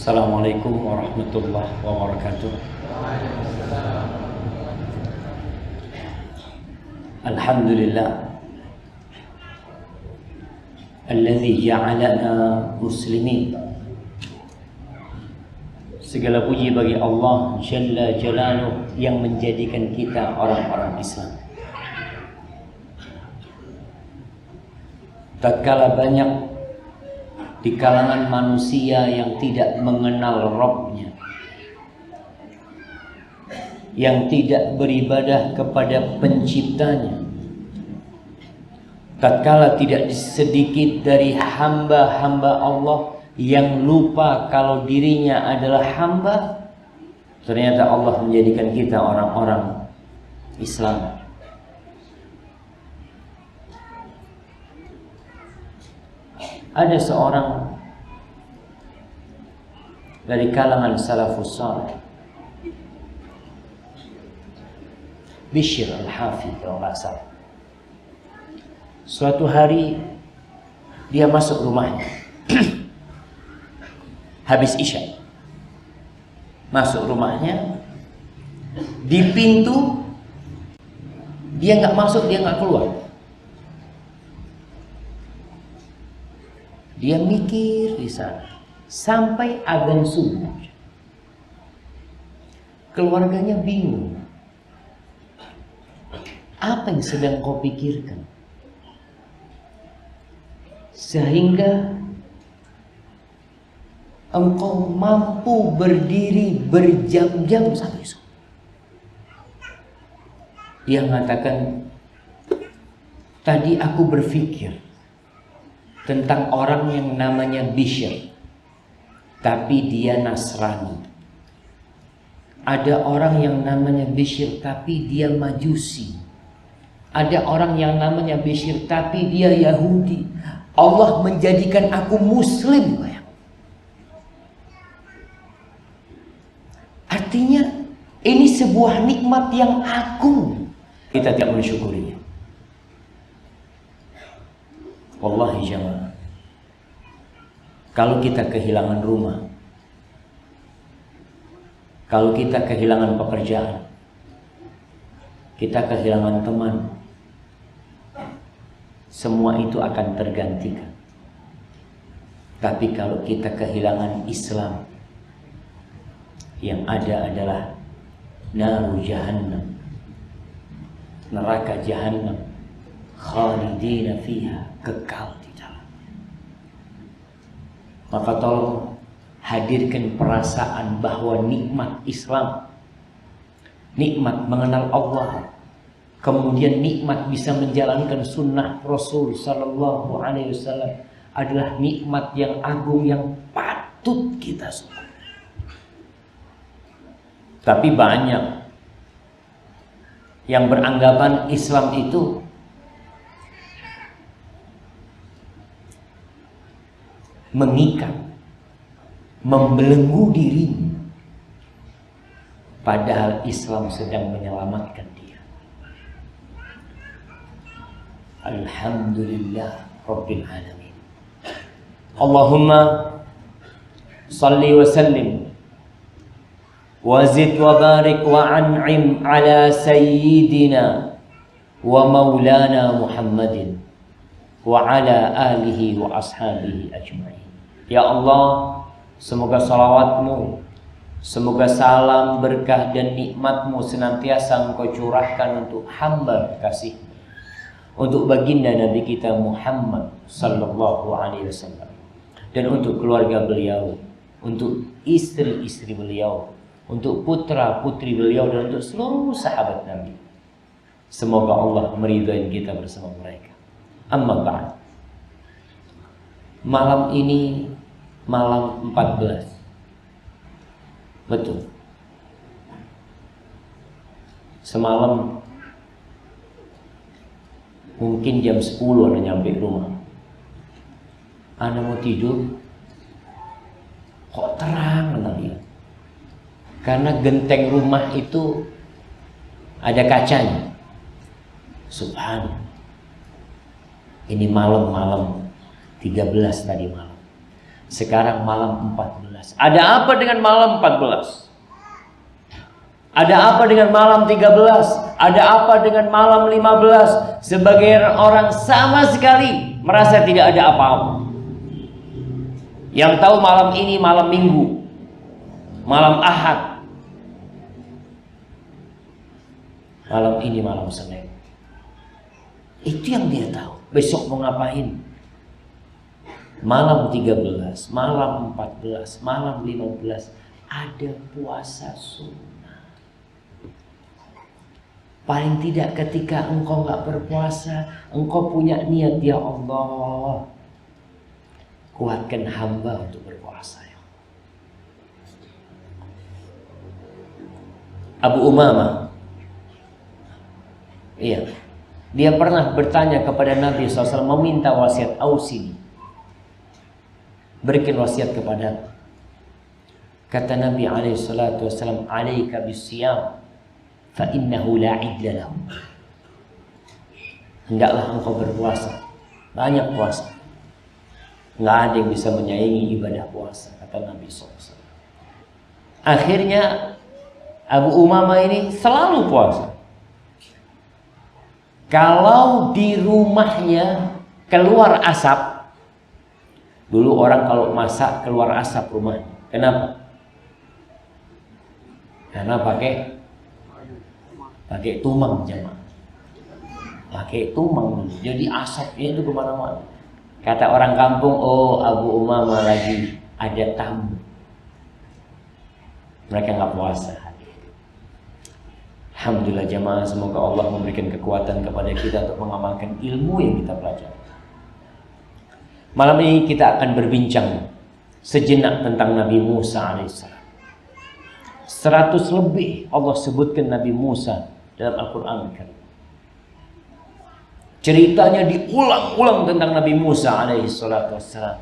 Assalamualaikum warahmatullahi wabarakatuh. Alhamdulillah alladzi ja'alana muslimin. Segala puji bagi Allah Jalla Jalaluh yang menjadikan kita orang-orang Islam. Tatkala banyak di kalangan manusia yang tidak mengenal Rabb-Nya, yang tidak beribadah kepada Penciptanya, tatkala tidak sedikit dari hamba-hamba Allah yang lupa kalau dirinya adalah hamba, ternyata Allah menjadikan kita orang-orang Islam. Ada seorang dari kalangan salafus salih, Bishr al-Hafidh kalau nggak salah. Suatu hari dia masuk rumahnya habis isya, masuk rumahnya, di pintu dia nggak masuk, dia nggak keluar. Dia mikir di sana sampai adzan subuh. Keluarganya bingung. Apa yang sedang kau pikirkan? Sehingga engkau mampu berdiri berjam-jam sampai subuh. Dia mengatakan, tadi aku berpikir tentang orang yang namanya Bishr, tapi dia Nasrani. Ada orang yang namanya Bishr tapi dia Majusi. Ada orang yang namanya Bishr tapi dia Yahudi. Allah menjadikan aku Muslim. Artinya ini sebuah nikmat yang agung. Kita tidak mensyukurinya. Wallahi jamaah, kalau kita kehilangan rumah, kalau kita kehilangan pekerjaan, kita kehilangan teman, semua itu akan tergantikan. Tapi kalau kita kehilangan Islam, yang ada adalah naru jahannam, neraka jahannam, khalidina fiha, kekal di dalamnya. Maka tolong hadirkan perasaan bahwa nikmat Islam, nikmat mengenal Allah, kemudian nikmat bisa menjalankan sunnah Rasul Sallallahu Alaihi Wasallam adalah nikmat yang agung yang patut kita syukuri. Tapi banyak yang beranggapan Islam itu mengikat, membelenggu dirinya, padahal Islam sedang menyelamatkan dia. Alhamdulillah Rabbil Alamin. Allahumma salli wa sallim wa zid wa barik wa an'im ala sayyidina wa maulana Muhammadin wa ala alihi wa ashabihi ajma'in. Ya Allah, semoga salawatmu, semoga salam, berkah dan nikmatmu senantiasa engkau curahkan untuk hamba kekasihmu, untuk baginda Nabi kita Muhammad Sallallahu Alaihi Wasallam, dan untuk keluarga beliau, untuk istri-istri beliau, untuk putra-putri beliau, dan untuk seluruh sahabat Nabi. Semoga Allah meridhai kita bersama mereka. Amma ba'd. Malam ini malam 14. Betul. Semalam mungkin jam 10 Anda nyampe rumah. Anda mau tidur, kok terang Anda lihat. Karena genteng rumah itu ada kacanya. Subhanallah. Ini malam 13 tadi malam. Sekarang malam 14. 13. Ada apa dengan malam 14? Ada apa dengan malam 13? Ada apa dengan malam 15? Sebagian orang sama sekali merasa tidak ada apa-apa. Yang tahu malam ini malam Minggu, malam Ahad, malam ini malam Senin. Itu yang dia tahu. Besok mau ngapain? Malam 13, malam 14, malam 15 ada puasa sunnah. Paling tidak ketika engkau nggak berpuasa, engkau punya niat, ya Allah, kuatkan hamba untuk berpuasa. Abu Umamah, iya, dia pernah bertanya kepada Nabi SAW, meminta wasiat, ausini, berikan wasiat kepada. Kata Nabi SAW, alaika bisiyam fa innahu la idla lahu. Hendaklah engkau berpuasa, banyak puasa. Nggak ada yang bisa menyaingi ibadah puasa, kata Nabi SAW. Akhirnya Abu Umamah ini selalu puasa. Kalau di rumahnya keluar asap, dulu orang kalau masak keluar asap rumahnya. Kenapa? Karena pakai tumang jemaah. Pakai tumang dulu. Jadi asapnya itu kemana-mana. Kata orang kampung, oh Abu Umamah lagi ada tamu. Mereka nggak puasa. Alhamdulillah jemaah, semoga Allah memberikan kekuatan kepada kita untuk mengamalkan ilmu yang kita pelajari. Malam ini kita akan berbincang sejenak tentang Nabi Musa alaihissalam. 100 lebih Allah sebutkan Nabi Musa dalam Al-Quran. Ceritanya diulang-ulang tentang Nabi Musa alaihissalam.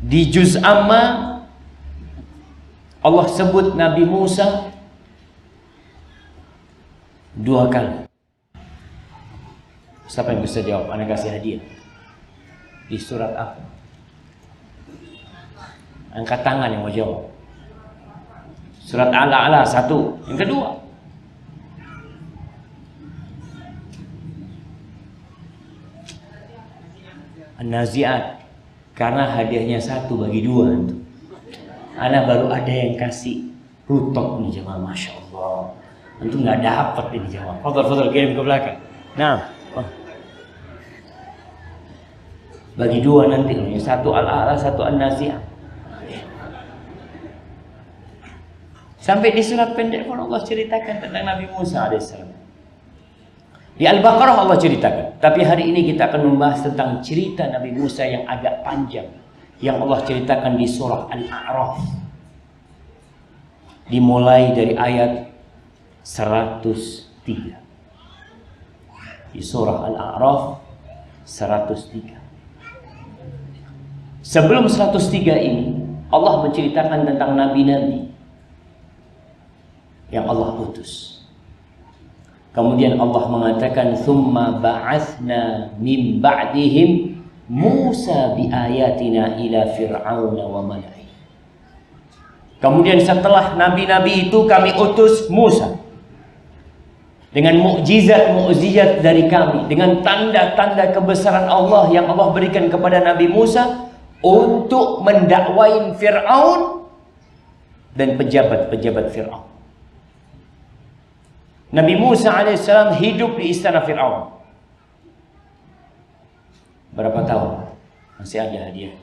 Di juz Amma Allah sebut Nabi Musa 2 kali. Siapa yang bisa jawab? Anda kasih hadiah. Di surat apa? Angkat tangan yang mau jawab. Surat Al-A'la 1. Yang kedua, An-Nazi'at. Karena hadiahnya 1 bagi 2. Ana baru ada yang kasih rutok nih jemaah, masya Allah. Antum nggak dapat ini jemaah. Fadal kirim ke belakang. Nah, bagi 2 nanti, 1 Al-A'la, 1 An-Nazi'at. Sampai di surat pendek pun Allah ceritakan tentang Nabi Musa alaihissalam. Di Al-Baqarah Allah ceritakan. Tapi hari ini kita akan membahas tentang cerita Nabi Musa yang agak panjang, yang Allah ceritakan di surah Al-A'raf. Dimulai dari ayat 103. Di surah Al-A'raf 103. Sebelum 103 ini, Allah menceritakan tentang nabi-nabi yang Allah utus. Kemudian Allah mengatakan, "Tsumma ba'atsna min ba'dihim Musa biayatina ila fir'auna wa mala'i." Kemudian setelah nabi-nabi itu kami utus Musa dengan mukjizat dari kami, dengan tanda-tanda kebesaran Allah yang Allah berikan kepada Nabi Musa untuk mendakwain Fir'aun dan pejabat-pejabat Fir'aun. Nabi Musa alaihissalam hidup di istana Fir'aun. Berapa tahun? Masih ada hadiah.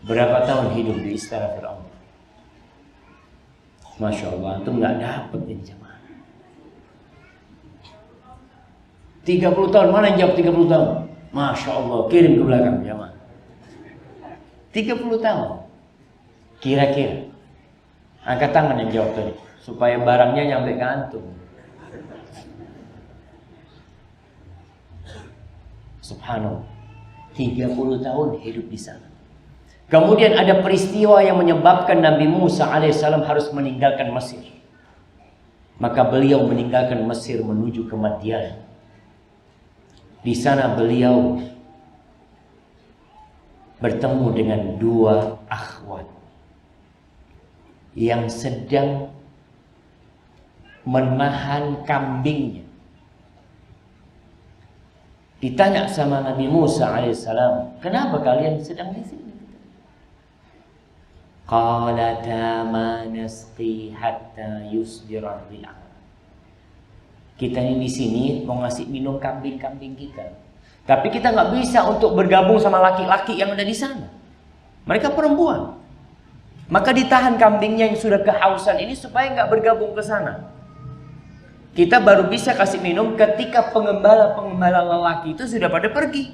Berapa tahun hidup di istana Fir'aun? Masya Allah, antum nggak dapat ini jemaah. 30 tahun, mana yang jawab 30 tahun? Masya Allah, kirim ke belakang jemaah. 30 tahun. Kira-kira. Angkat tangan yang jawab tadi, supaya barangnya nyampe ke antum. Subhanallah, 30 tahun hidup di sana. Kemudian ada peristiwa yang menyebabkan Nabi Musa alaihissalam harus meninggalkan Mesir. Maka beliau meninggalkan Mesir menuju ke Madian. Di sana beliau bertemu dengan dua akhwat yang sedang menahan kambingnya. Ditanya sama Nabi Musa alaihissalam, kenapa kalian sedang di sini? Qalata ma nasqi hatta yusdira ri'a. Kita ini di sini mau ngasih minum kambing-kambing kita, tapi kita nggak bisa untuk bergabung sama laki-laki yang ada di sana. Mereka perempuan. Maka ditahan kambingnya yang sudah kehausan ini supaya nggak bergabung ke sana. Kita baru bisa kasih minum ketika pengembala-pengembala lelaki itu sudah pada pergi.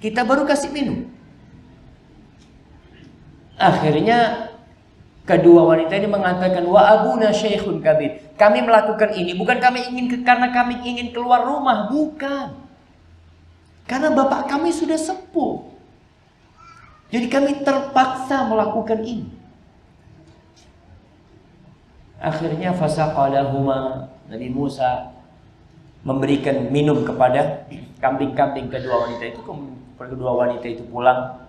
Kita baru kasih minum. Akhirnya kedua wanita ini mengatakan, wa abuna syekhun kabir. Kami melakukan ini bukan karena kami ingin keluar rumah, bukan. Karena bapak kami sudah sepuh. Jadi kami terpaksa melakukan ini. Akhirnya fasaqalahuma, Nabi Musa memberikan minum kepada kambing-kambing kedua wanita itu. Kedua wanita itu pulang,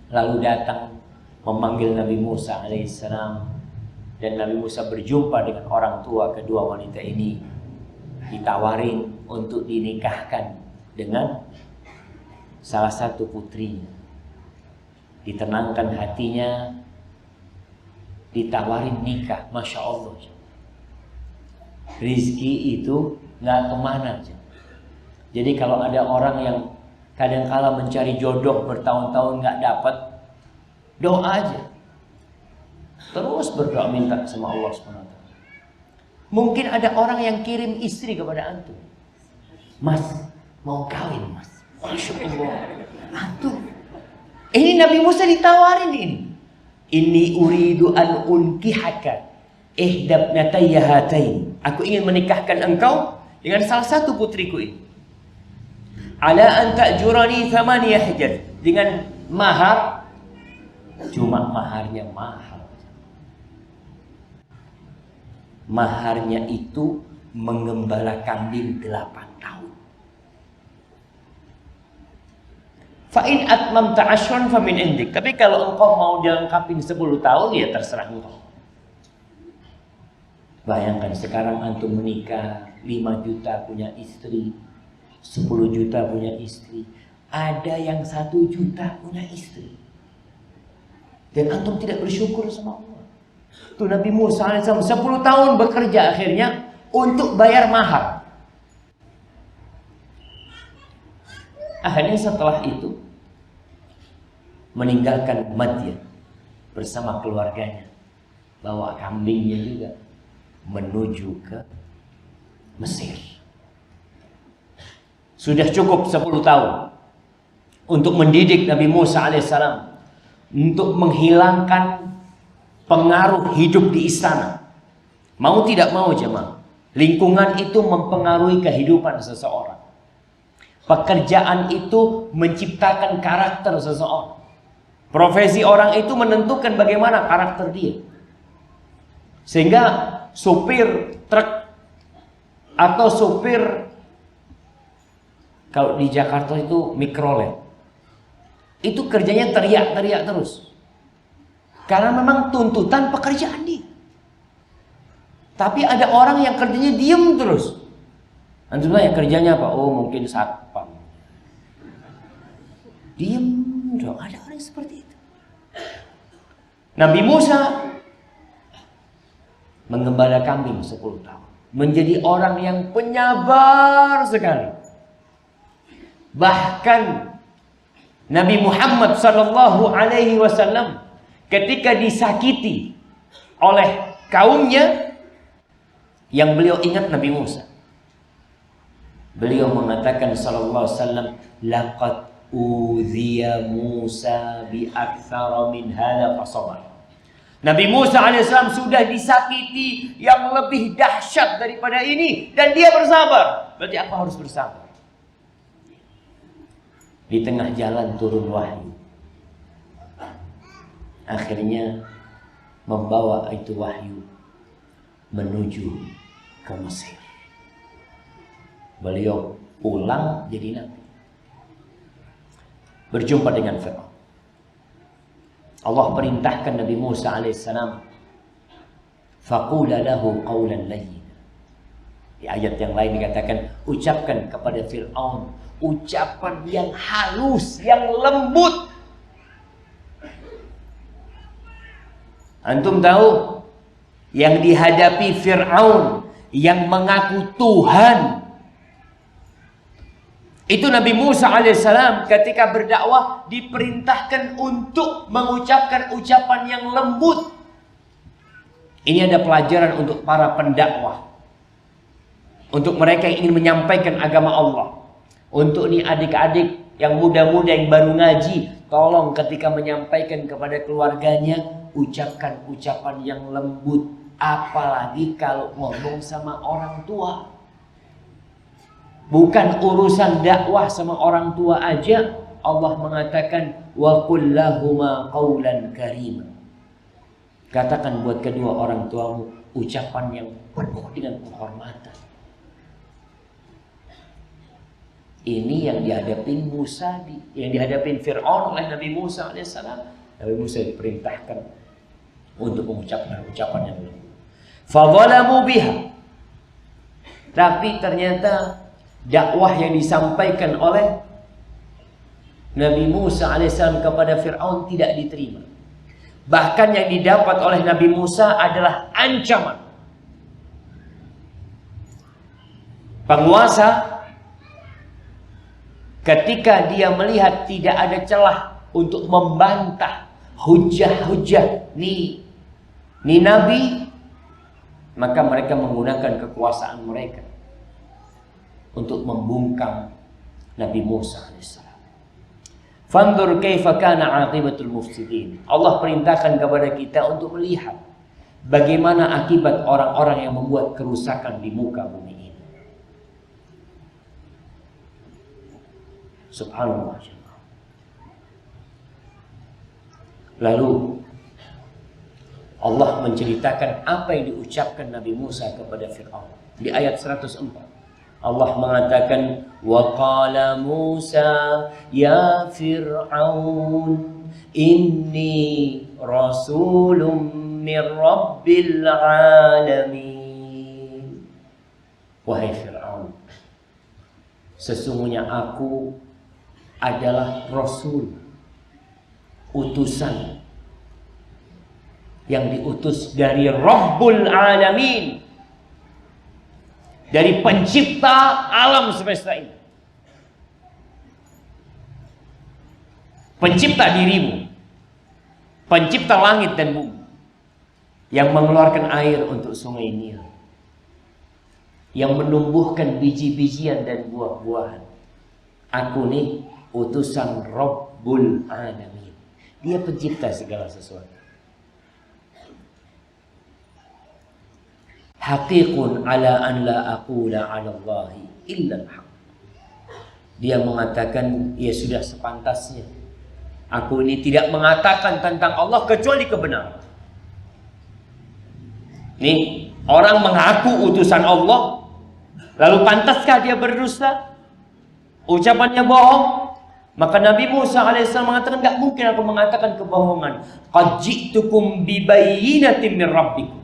lalu datang memanggil Nabi Musa alaihissalam, dan Nabi Musa berjumpa dengan orang tua kedua wanita ini, ditawarin untuk dinikahkan dengan salah satu putrinya. Ditenangkan hatinya, ditawarin nikah. Masya Allah, rizki itu nggak kemana. Jadi kalau ada orang yang kadang-kala mencari jodoh bertahun-tahun nggak dapat, doa aja, terus berdoa minta sama Allah SWT. Mungkin ada orang yang kirim istri kepada antum, mas mau kawin mas, Masya Allah. Antum, ini Nabi Musa ditawarin ini. Inni uridu an unkihaka ihdabnatayya hatain. Aku ingin menikahkan engkau dengan salah satu putriku ini. Ala an ta'jurani thamaniyah hijaj. Dengan mahar, cuma maharnya mahal. Maharnya itu mengembala kambing 8 tahun. Fa'in atmamta ashran famin indik. Tapi kalau engkau mau dilengkapin 10 tahun, ya terserah engkau. Bayangkan sekarang antum menikah, 5 juta punya istri, 10 juta punya istri, ada yang 1 juta punya istri, dan antum tidak bersyukur sama Allah. Tuh Nabi Musa alaihissalam 10 tahun bekerja akhirnya untuk bayar mahar. Akhirnya setelah itu meninggalkan Madyan bersama keluarganya, bawa kambingnya juga menuju ke Mesir. Sudah cukup 10 tahun untuk mendidik Nabi Musa alaihissalam, untuk menghilangkan pengaruh hidup di istana. Mau tidak mau jemaah, lingkungan itu mempengaruhi kehidupan seseorang. Pekerjaan itu menciptakan karakter seseorang. Profesi orang itu menentukan bagaimana karakter dia. Sehingga supir truk atau supir, kalau di Jakarta itu mikrolet, itu kerjanya teriak-teriak terus. Karena memang tuntutan pekerjaan dia. Tapi ada orang yang kerjanya diem terus. Antum tanya kerjanya apa? Oh mungkin satpam. Diem dong, ada orang seperti itu. Nabi Musa mengembala kambing 10 tahun. Menjadi orang yang penyabar sekali. Bahkan Nabi Muhammad SAW ketika disakiti oleh kaumnya, yang beliau ingat Nabi Musa. Beliau mengatakan sallallahu alaihi wasallam, laqad udhiya Musa bi aktsara min hadza fasabar. Nabi Musa alaihissalam sudah disakiti yang lebih dahsyat daripada ini dan dia bersabar. Berarti apa harus bersabar? Di tengah jalan turun wahyu. Akhirnya membawa itu wahyu menuju ke Mesir. Beliau pulang jadi nabi. Berjumpa dengan Firaun. Allah perintahkan Nabi Musa alaihissalam, faqula lahu qawlan layyin. Di ayat yang lain dikatakan, ucapkan kepada Fir'aun ucapan yang halus, yang lembut. Antum tahu yang dihadapi Fir'aun yang mengaku Tuhan, itu Nabi Musa alaihissalam ketika berdakwah diperintahkan untuk mengucapkan ucapan yang lembut. Ini ada pelajaran untuk para pendakwah, untuk mereka yang ingin menyampaikan agama Allah. Untuk nih adik-adik yang muda-muda yang baru ngaji, tolong ketika menyampaikan kepada keluarganya, ucapkan ucapan yang lembut. Apalagi kalau ngomong sama orang tua. Bukan urusan dakwah sama orang tua aja, Allah mengatakan wa qul lahuma qawlan karima. Katakan buat kedua orang tuamu ucapan yang penuh dengan penghormatan. Ini yang dihadapin Musa, yang dihadapin Fir'aun oleh Nabi Musa alaihissalam. Nabi Musa diperintahkan untuk mengucapkan ucapan yang lembut. Fadzalamu biha. Tapi ternyata dakwah yang disampaikan oleh Nabi Musa alaihissalam kepada Fir'aun tidak diterima. Bahkan yang didapat oleh Nabi Musa adalah ancaman. Penguasa ketika dia melihat tidak ada celah untuk membantah hujah-hujah ni Nabi, maka mereka menggunakan kekuasaan mereka untuk membungkam Nabi Musa alaihissalam. Fanzur kaifa kana aqibatul mufsidin. Allah perintahkan kepada kita untuk melihat bagaimana akibat orang-orang yang membuat kerusakan di muka bumi ini. Subhanallah. Lalu Allah menceritakan apa yang diucapkan Nabi Musa kepada Fir'aun. Di ayat 104. Allah mengatakan, wa qala Musa ya Fir'aun inni rasulun min rabbil alamin. Wahai Fir'aun, sesungguhnya aku adalah Rasul, utusan yang diutus dari Rabbul Alamin, dari pencipta alam semesta ini, pencipta dirimu, pencipta langit dan bumi, yang mengeluarkan air untuk sungai Nil, yang menumbuhkan biji-bijian dan buah-buahan. Aku nih utusan Rabbul Alamin. Dia pencipta segala sesuatu. Haqiqun ala an la aqula ala Allahi illa al-haq. Dia mengatakan, ya sudah sepantasnya aku ini tidak mengatakan tentang Allah kecuali kebenaran. Nih, orang mengaku utusan Allah, lalu pantaskah dia berdusta? Ucapannya bohong? Maka Nabi Musa alaihissalam mengatakan, enggak mungkin aku mengatakan kebohongan. Qad ji'tukum bi bayyinatin min rabbikum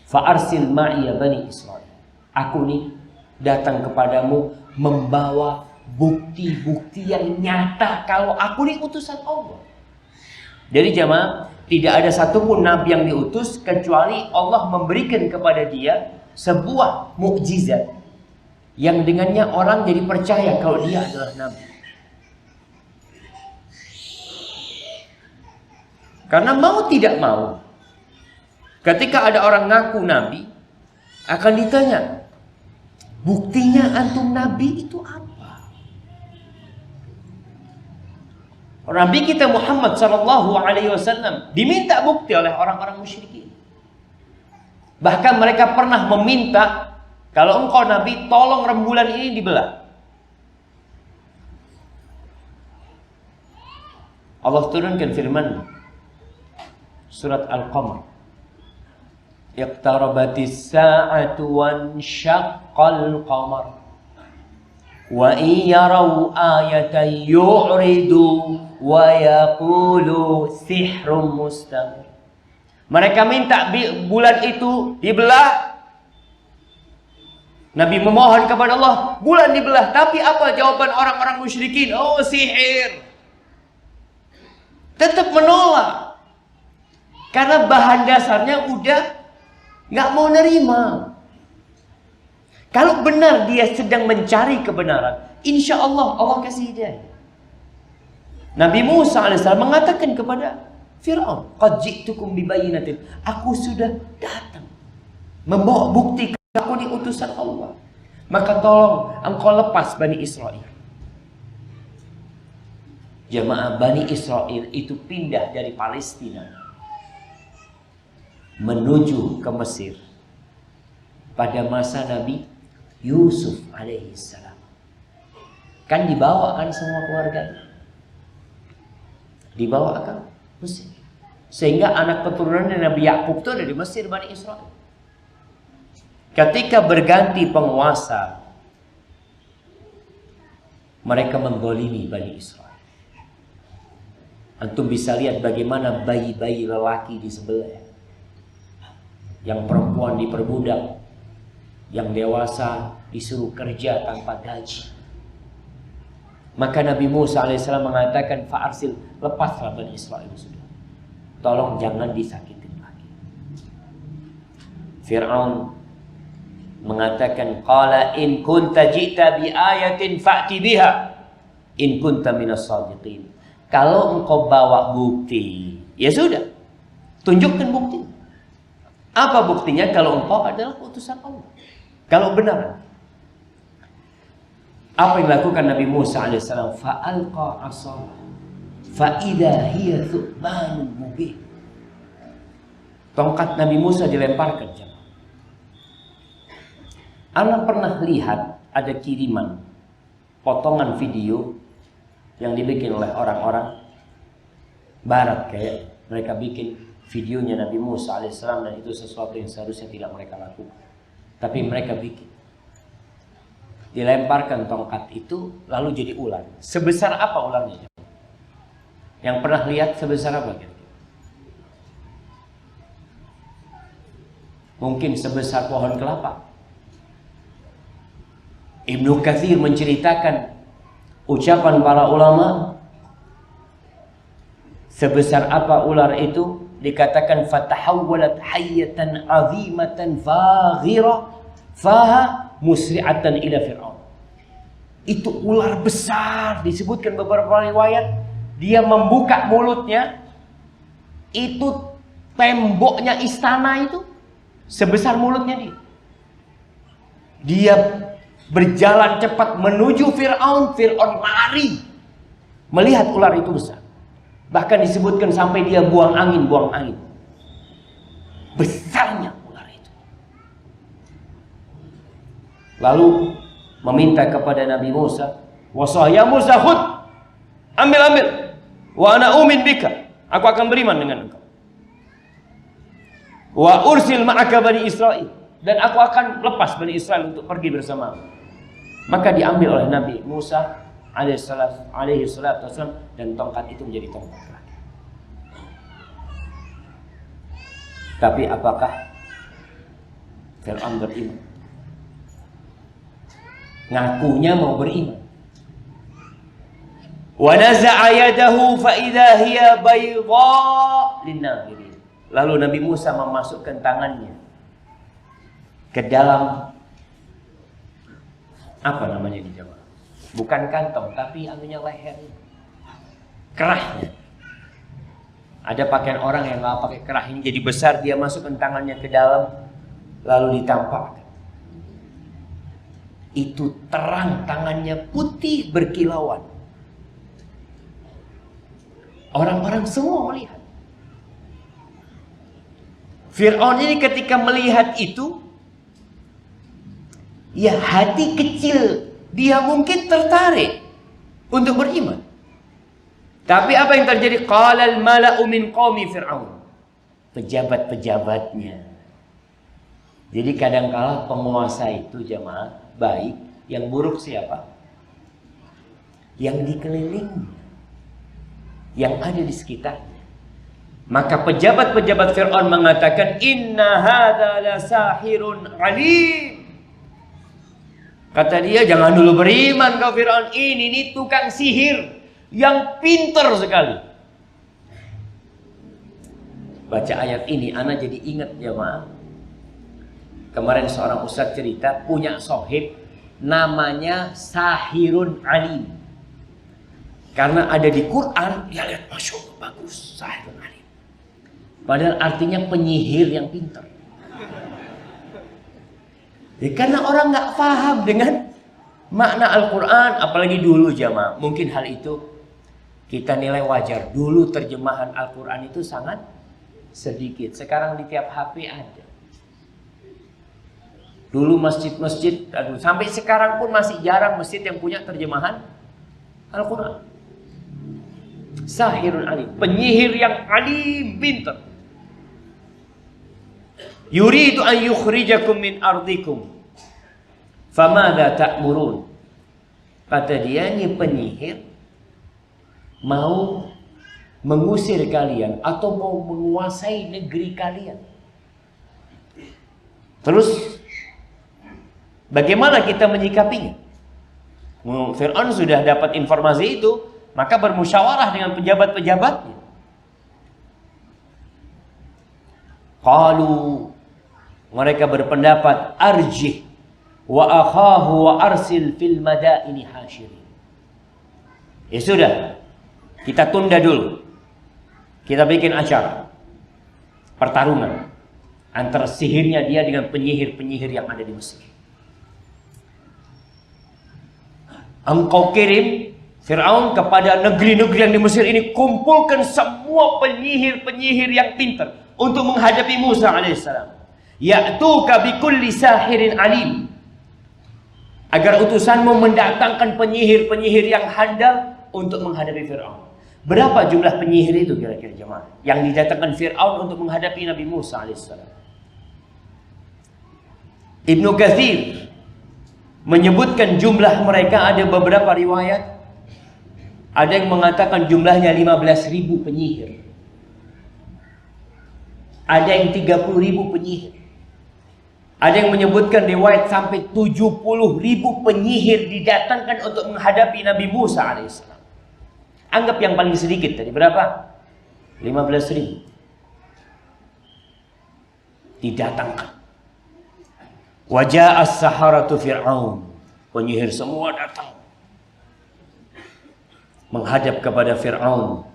fa'arsil ma'iya bani Israel. Aku nih datang kepadamu membawa bukti-bukti yang nyata kalau aku nih utusan Allah. Jadi jamaah, tidak ada satupun nabi yang diutus kecuali Allah memberikan kepada dia sebuah mukjizat yang dengannya orang jadi percaya kalau dia adalah nabi. Karena mau tidak mau, ketika ada orang ngaku nabi, akan ditanya, buktinya antum nabi itu apa? Nabi kita Muhammad SAW diminta bukti oleh orang-orang musyrikin. Bahkan mereka pernah meminta, kalau engkau nabi, tolong rembulan ini dibelah. Allah turunkan firman surat Al-Qamar, iqtarabatis sa'atu wansyaqqal qamar. Wa iyarau ayatan yu'ridu wa yaqulu sihrun mustamir. Mereka minta bulan itu dibelah. Nabi memohon kepada Allah, bulan dibelah. Tapi apa jawaban orang-orang musyrikin? Oh, sihir. Tetap menolak. Karena bahan dasarnya udah nggak mau nerima. Kalau benar dia sedang mencari kebenaran, insya Allah Allah kasih hidayah. Nabi Musa AS mengatakan kepada Fir'aun, qad ji'tukum bibayinatin. Aku sudah datang membawa bukti aku ini utusan Allah. Maka tolong engkau lepas Bani Israel. Jemaah, Bani Israel itu pindah dari Palestina menuju ke Mesir pada masa Nabi Yusuf alaihissalam. Kan dibawa kan semua keluarganya, dibawa ke Mesir. Sehingga anak keturunan Nabi Yakub itu ada di Mesir, Bani Israel. Ketika berganti penguasa, mereka menggolimi Bani Israel. Antum bisa lihat bagaimana bayi-bayi lelaki di sebelah, yang perempuan diperbudak, yang dewasa disuruh kerja tanpa gaji. Maka Nabi Musa AS mengatakan, fa'arsil, lepaslah Bani Israel sudah. Tolong jangan disakitin lagi. Fir'aun mengatakan, qala in kunta ji'ta bi ayatin fa'ti biha in kunta minas shadiqin. Kalau engkau bawa bukti, ya sudah, tunjukkan bukti. Apa buktinya? Kalau engkau adalah utusan Allah, kalau benar. Apa yang dilakukan Nabi Musa AS? Fa'alqa asah fa'idha hiya thu'banun mubin. Tongkat Nabi Musa dilemparkan. Anda pernah lihat ada kiriman potongan video yang dibikin oleh orang-orang barat, kayak mereka bikin videonya Nabi Musa AS, dan itu sesuatu yang seharusnya tidak mereka lakukan, tapi mereka bikin. Dilemparkan tongkat itu lalu jadi ular. Sebesar apa ularnya? Yang pernah lihat sebesar apa? Mungkin sebesar pohon kelapa. Ibnu Katsir menceritakan ucapan para ulama, sebesar apa ular itu? Dikatakan fatahawwalat hayyatan azimatan faghira faha musri'atan ila Fir'aun. Itu ular besar, disebutkan beberapa riwayat, dia membuka mulutnya, itu temboknya istana itu sebesar mulutnya dia. Dia berjalan cepat menuju Fir'aun. Fir'aun lari melihat ular itu besar. Bahkan disebutkan sampai dia buang angin. Besarnya ular itu. Lalu meminta kepada Nabi Musa, "Wasa ya Musa, khud, ambil, wa ana umin bika, aku akan beriman dengan engkau. Wa ursil ma'aka Bani Israel, dan aku akan lepas Bani Israel untuk pergi bersama." Maka diambil oleh Nabi Musa alaihi salatu wasallam, dan tongkat itu menjadi tongkat terakhir. Tapi apakah Fir'aun beriman? Ngakunya mau beriman. Wa naza'a yadahu fa idza hiya bayda lin-nadhirin. Lalu Nabi Musa memasukkan tangannya ke dalam, apa namanya di Jawa? Bukan kantong, tapi anunya lehernya, kerahnya. Ada pakaian orang yang nggak pakai kerah, ini jadi besar, dia masukkan tangannya ke dalam, lalu ditampakkan. Itu terang, tangannya putih berkilauan. Orang-orang semua melihat. Fir'aun ini ketika melihat itu, ya hati kecil dia mungkin tertarik untuk beriman. Tapi apa yang terjadi? Qalal mala'u min qaumi Fir'aun. Pejabat-pejabatnya. Jadi kadangkala penguasa itu jemaah baik, yang buruk siapa? yang dikelilingi, yang ada di sekitarnya. Maka pejabat-pejabat Fir'aun mengatakan, inna hadza la sahirun alim. Kata dia, jangan dulu beriman kau Fir'aun, ini tukang sihir yang pintar sekali. Baca ayat ini, ana jadi ingat jemaah. Kemarin seorang ustaz cerita punya sohib namanya Sahirun Alim. Karena ada di Quran, dia lihat Masya Allah bagus, Sahirun Alim. Padahal artinya penyihir yang pintar. Ya, karena orang nggak paham dengan makna Al-Quran, apalagi dulu jamaah. Mungkin hal itu kita nilai wajar. Dulu terjemahan Al-Quran itu sangat sedikit. Sekarang di tiap HP ada. Dulu masjid-masjid, sampai sekarang pun masih jarang masjid yang punya terjemahan Al-Quran. Sahirun alim, penyihir yang alim, pintar. Yuridu an yukhrijakum min ardikum, famadha ta'murun. Kata dia, ini penyihir mau mengusir kalian atau mau menguasai negeri kalian. Terus bagaimana kita menyikapinya? Fir'aun sudah dapat informasi itu, maka bermusyawarah dengan pejabat-pejabatnya. Qalu, mereka berpendapat, arjih wa akhahu wa arsil fil madaini hasyirin. Ya sudah, kita tunda dulu. Kita bikin acara pertarungan antara sihirnya dia dengan penyihir-penyihir yang ada di Mesir. Engkau kirim Fir'aun kepada negeri-negeri yang di Mesir ini, kumpulkan semua penyihir-penyihir yang pintar untuk menghadapi Musa alaihissalam. Ya'tuka bikulli sahirin alim. Agar utusanmu mendatangkan penyihir-penyihir yang handal untuk menghadapi Fir'aun. Berapa jumlah penyihir itu kira-kira jemaah yang didatangkan Fir'aun untuk menghadapi Nabi Musa alaihissalam? Ibnu Katsir menyebutkan jumlah mereka, ada beberapa riwayat. Ada yang mengatakan jumlahnya 15.000 penyihir. Ada yang 30.000 penyihir. Ada yang menyebutkan riwayat sampai 70.000 penyihir didatangkan untuk menghadapi Nabi Musa alaihissalam. Anggap yang paling sedikit tadi berapa? 15.000. Didatangkan. Wajah as-saharatu Fir'aun. Penyihir semua datang menghadap kepada Fir'aun.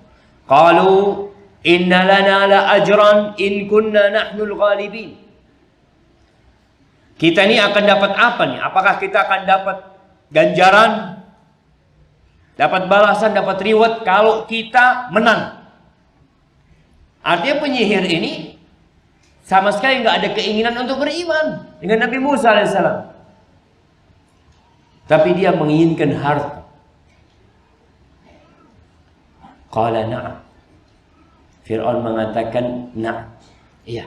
Qalu inna lana la ajran in kunna nahnul ghalibin. Kita ini akan dapat apa nih? Apakah kita akan dapat ganjaran, dapat balasan, dapat reward kalau kita menang? Artinya penyihir ini sama sekali nggak ada keinginan untuk beriman dengan Nabi Musa alaihissalam. Tapi dia menginginkan harta. Qala na'am. Fir'aun mengatakan na'am. Iya.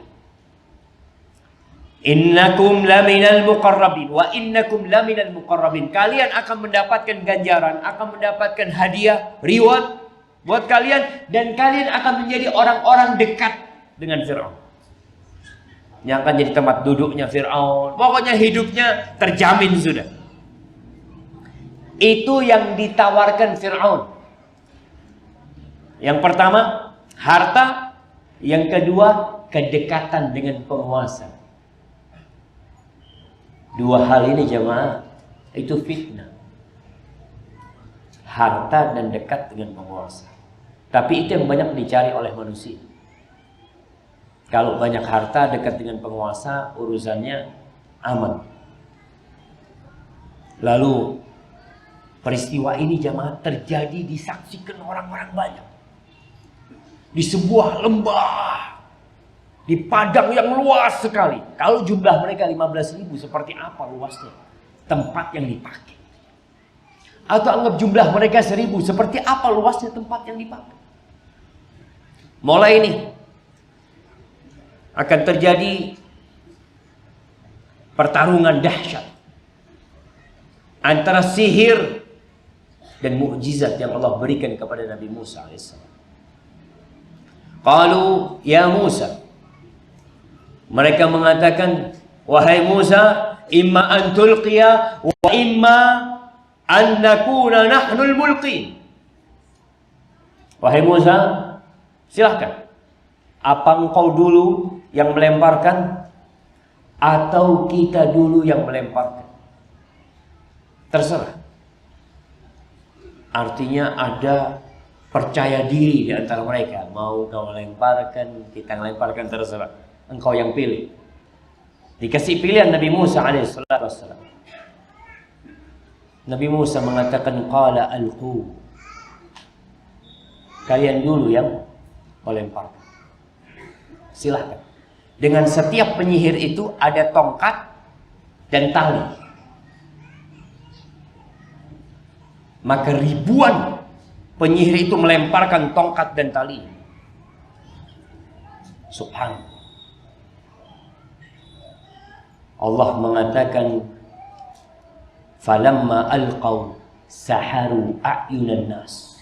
Innakum laminal muqarrabin wa innakum laminal muqarrabin. Kalian akan mendapatkan ganjaran, akan mendapatkan hadiah, reward buat kalian, dan kalian akan menjadi orang-orang dekat dengan Fir'aun. Yang akan jadi tempat duduknya Fir'aun. Pokoknya hidupnya terjamin sudah. Itu yang ditawarkan Fir'aun. Yang pertama, harta. Yang kedua, kedekatan dengan penguasa. Dua hal ini jemaah, itu fitnah. Harta dan dekat dengan penguasa. Tapi itu yang banyak dicari oleh manusia. Kalau banyak harta, dekat dengan penguasa, urusannya aman. Lalu peristiwa ini jemaah terjadi, disaksikan orang-orang banyak. Di sebuah lembah, di padang yang luas sekali. Kalau jumlah mereka 15.000, seperti apa luasnya tempat yang dipakai? Atau anggap jumlah mereka 1.000, seperti apa luasnya tempat yang dipakai? Mulai ini akan terjadi pertarungan dahsyat antara sihir dan mukjizat yang Allah berikan kepada Nabi Musa alaihissalam. Qalu ya Musa, mereka mengatakan, wahai Musa, imma an tulqiya wa imma an nakuna nahnul mulqin. Wahai Musa, silahkan. Apa engkau dulu yang melemparkan atau kita dulu yang melemparkan? Terserah. Artinya ada percaya diri di antara mereka. Mau kau melemparkan, kita melemparkan, terserah. Engkau yang pilih. Dikasih pilihan Nabi Musa alaihissalam. Nabi Musa mengatakan, qala alqu. Kalian dulu yang melemparkan. Silahkan. Dengan setiap penyihir itu ada tongkat dan tali. Maka ribuan penyihir itu melemparkan tongkat dan tali. Subhanallah. Allah mengatakan, falamma alqaw saharu a'yunan nas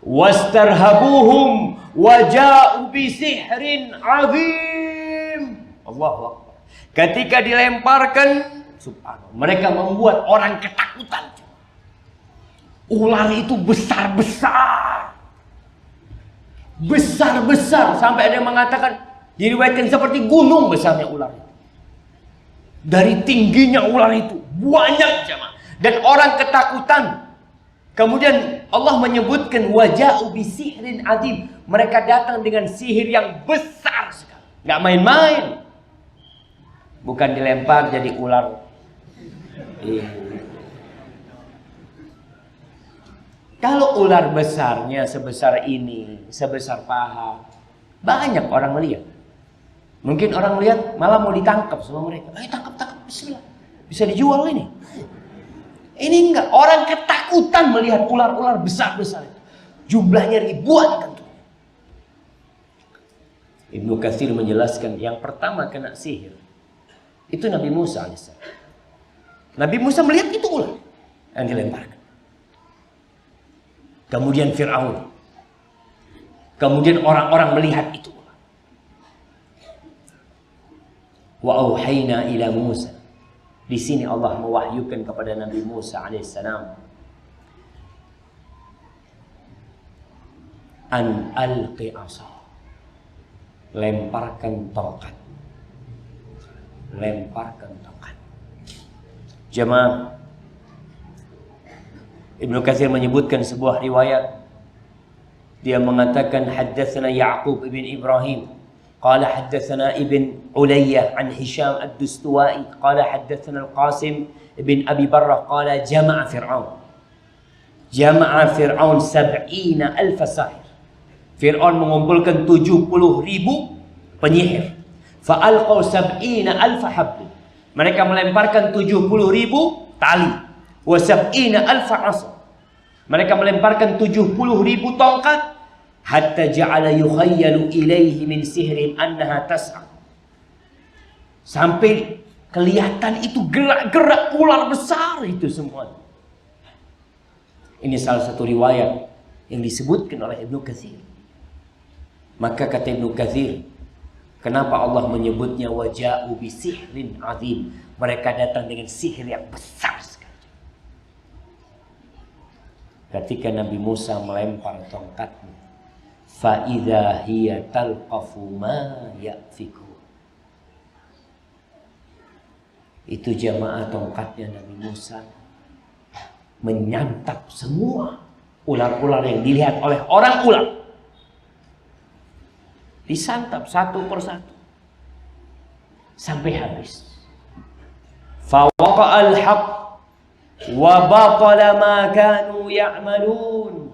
wastarhabuhum waja'u bisihrin azim. Allahu Akbar. Ketika dilemparkan, subhanallah, mereka membuat orang ketakutan. Ular itu besar-besar. Besar-besar. Sampai ada yang mengatakan, diriwayatkan seperti gunung besarnya ular itu. Dari tingginya ular itu. Banyak jemaah. Dan orang ketakutan. Kemudian Allah menyebutkan, waja'u bisihrin azim. Mereka datang dengan sihir yang besar sekali. Gak main-main. Bukan dilempar jadi ular. Kalau ular besarnya sebesar ini, sebesar paha, banyak orang melihat. Mungkin orang melihat malah mau ditangkap sama mereka. Ayo tangkap, bismillah. Bisa dijual ini. Ini enggak, orang ketakutan melihat ular-ular besar-besar itu. Jumlahnya ribuan tentu. Ibnu Katsir menjelaskan yang pertama kena sihir itu Nabi Musa alaihissalam. Nabi Musa melihat itu ular yang dilemparkan. Kemudian Fir'aun. Kemudian orang-orang melihat itu. Wa auhayna ila Musa. Di sini Allah mewahyukan kepada Nabi Musa alaihissalam, an alqi asa. Lemparkan tongkat. Lemparkan tongkat. Jemaah, Ibnu Katsir menyebutkan sebuah riwayat. Dia mengatakan, haddatsana Ya'qub ibn Ibrahim qala haddatsana ibn Ulayyah an Hisham ad-Dustuwai qala haddatsana al-Qasim ibn Abi Barrah qala jama'a Fir'aun 70,000 sahir. Fir'aun mengumpulkan 70,000 penyihir. Fa'alqaw 70,000 habl. Mereka melemparkan 70,000 tali. Wa 70,000 asa. Mereka melemparkan 70,000 tongkat. Hatta ja'ala yukhayyalu ilaihi min sihrin annaha tas'a. Sampai kelihatan itu gerak-gerak ular besar itu semua. Ini salah satu riwayat yang disebutkan oleh Ibnu Katsir. Maka kata Ibnu Katsir, kenapa Allah menyebutnya waja'u bisihrin azim? Mereka datang dengan sihir yang besar sekali. Ketika Nabi Musa melempar tongkatnya, fa idza hiya talqafu ma yafiku. Itu jamaah tongkatnya Nabi Musa menyantap semua ular-ular yang dilihat oleh orang ular. Disantap satu persatu sampai habis. Fa waqa'al haqq wa batala ma kanu ya'malun.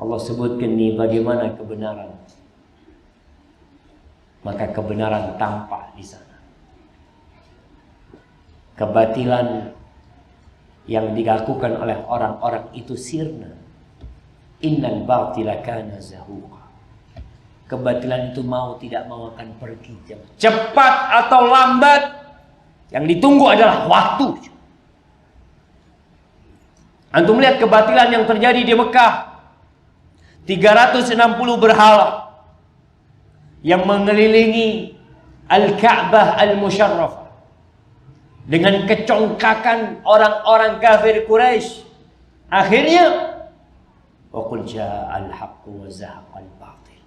Allah sebutkan nih bagaimana kebenaran. Maka kebenaran tampak di sana. Kebatilan yang dilakukan oleh orang-orang itu sirna. Innal batila kana zahuqa. Kebatilan itu mau tidak mau akan pergi. Cepat atau lambat, yang ditunggu adalah waktu. Antum lihat kebatilan yang terjadi di Mekah. 360 berhala yang mengelilingi Al-Ka'bah Al-Musyarrafah dengan kecongkakan orang-orang kafir Quraisy. Akhirnya wa qul ja'al haqqu wa zahaqal batil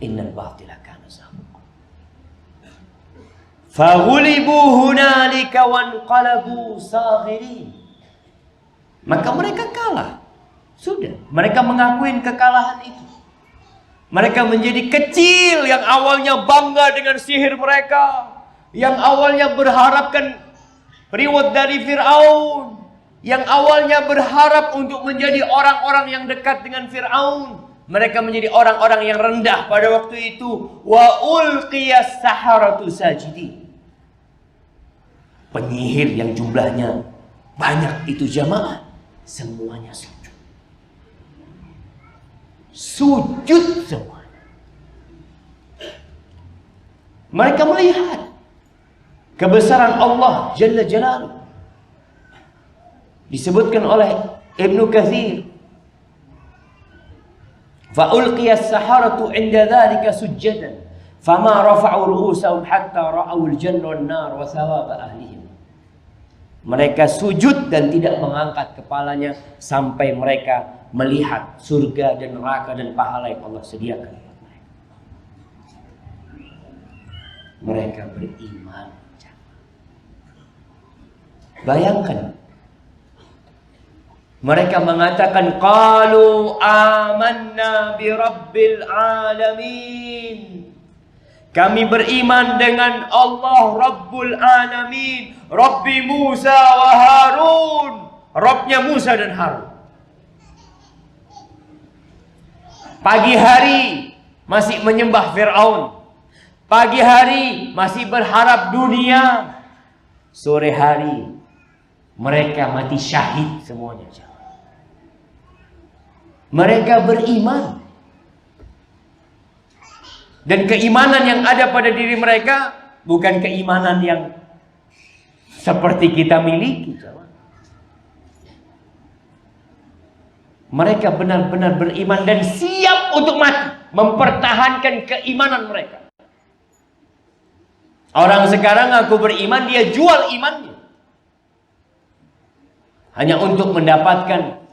innal batila kana zahuqa. Faghulibu hunalika wanqalabu saghirin. Maka mereka kalah. Sudah, mereka mengakui kekalahan itu. Mereka menjadi kecil yang awalnya bangga dengan sihir mereka, yang awalnya berharapkan reward dari Fir'aun, yang awalnya berharap untuk menjadi orang-orang yang dekat dengan Fir'aun. Mereka menjadi orang-orang yang rendah pada waktu itu. Wa ulqiyas saharatu sajidin. Penyihir yang jumlahnya banyak itu jamaah, semuanya sujud. Sujud semua. Mereka melihat kebesaran Allah Jalla Jalaluhu. Disebutkan oleh Ibnu Katsir, fa ulqiyas saharatu 'inda dzalika sujjadan fama rafa'u ru'usahum hatta ra'awul jannah wan nar wa thawaba ahlihim. Mereka sujud dan tidak mengangkat kepalanya sampai mereka melihat surga dan neraka dan pahala yang Allah sediakan buat mereka. Mereka beriman. Bayangkan, mereka mengatakan qalu amanna bi rabbil alamin. Kami beriman dengan Allah Rabbul Alamin, Rabbi Musa wa Harun, Rabbnya Musa dan Harun. Pagi hari masih menyembah Fir'aun, pagi hari masih berharap dunia, sore hari mereka mati syahid semuanya. Mereka beriman. Dan keimanan yang ada pada diri mereka bukan keimanan yang seperti kita miliki. Mereka benar-benar beriman dan siap untuk mati, mempertahankan keimanan mereka. Orang sekarang aku beriman, dia jual imannya hanya untuk mendapatkan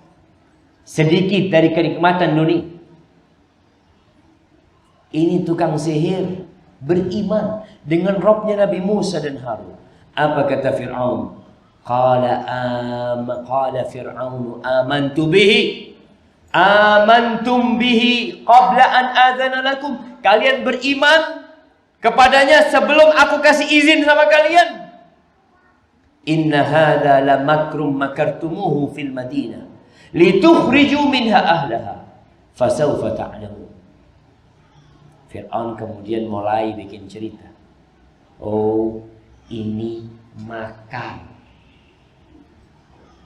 sedikit dari kenikmatan dunia. Ini tukang sihir beriman dengan Rabbnya Nabi Musa dan Harun. Apa kata Fir'aun? Qala Fir'aun amantu bihi. Amantum bihi qabla an adzana lakum. Kalian beriman kepadanya sebelum aku kasih izin sama kalian. Inna hadza la makrum makartumuhu fil Madinah litukhriju minha ahlaha fasawfa ta'lamun. Fir'aun kemudian mulai bikin cerita. Oh, ini makar.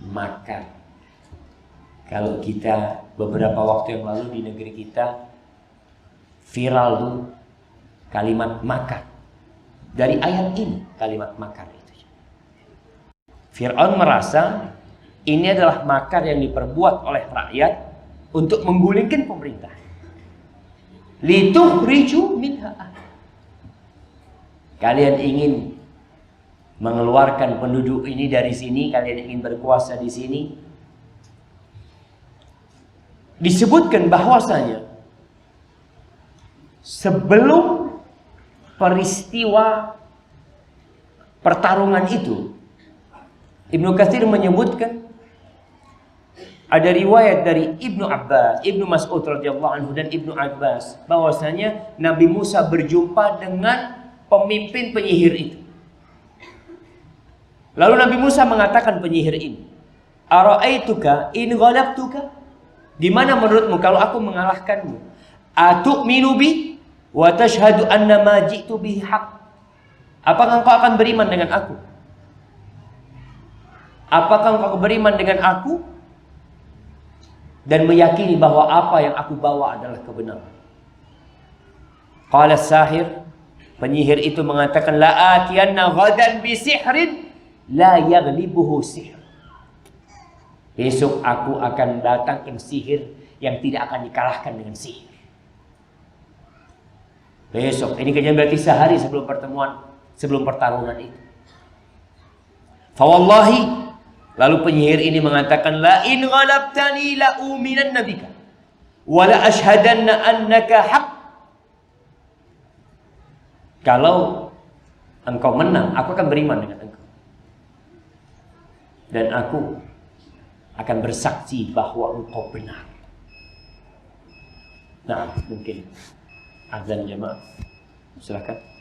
Makar. Kalau kita beberapa waktu yang lalu di negeri kita viral tuh kalimat makar. Dari ayat ini kalimat makar itu. Fir'aun merasa ini adalah makar yang diperbuat oleh rakyat untuk menggulingkan pemerintah. Litukhriju minha. Kalian ingin mengeluarkan penduduk ini dari sini, kalian ingin berkuasa di sini. Disebutkan bahwasanya sebelum peristiwa pertarungan itu, Ibnu Katsir menyebutkan ada riwayat dari Ibnu Abbas, Ibnu Mas'ud radhiyallahu anhu dan Ibnu Abbas bahwasanya Nabi Musa berjumpa dengan pemimpin penyihir itu. Lalu Nabi Musa mengatakan penyihir ini, "Ara'aituka in ghalabtuka?" Di mana menurutmu kalau aku mengalahkanmu? "Atu'minu bi wa tashhadu anna ma ji'tu bihi haqq?" Apakah engkau akan beriman dengan aku? Apakah engkau beriman dengan aku dan meyakini bahwa apa yang aku bawa adalah kebenaran? Qala sahir, penyihir itu mengatakan, la atiyanna ghadan bi sihrin la yaghlibuhu sihr. Besok aku akan datangkan sihir yang tidak akan dikalahkan dengan sihir. Besok, ini kejadian berarti sehari sebelum pertemuan, sebelum pertarungan itu. Fawallahi, lalu penyihir ini mengatakan, la in ghalabtani la uminan nabika wa la ashhadanna annaka haq. Kalau engkau menang, aku akan beriman dengan engkau. Dan aku akan bersaksi bahwa engkau benar. Nah, mungkin azan jemaah. Silakan.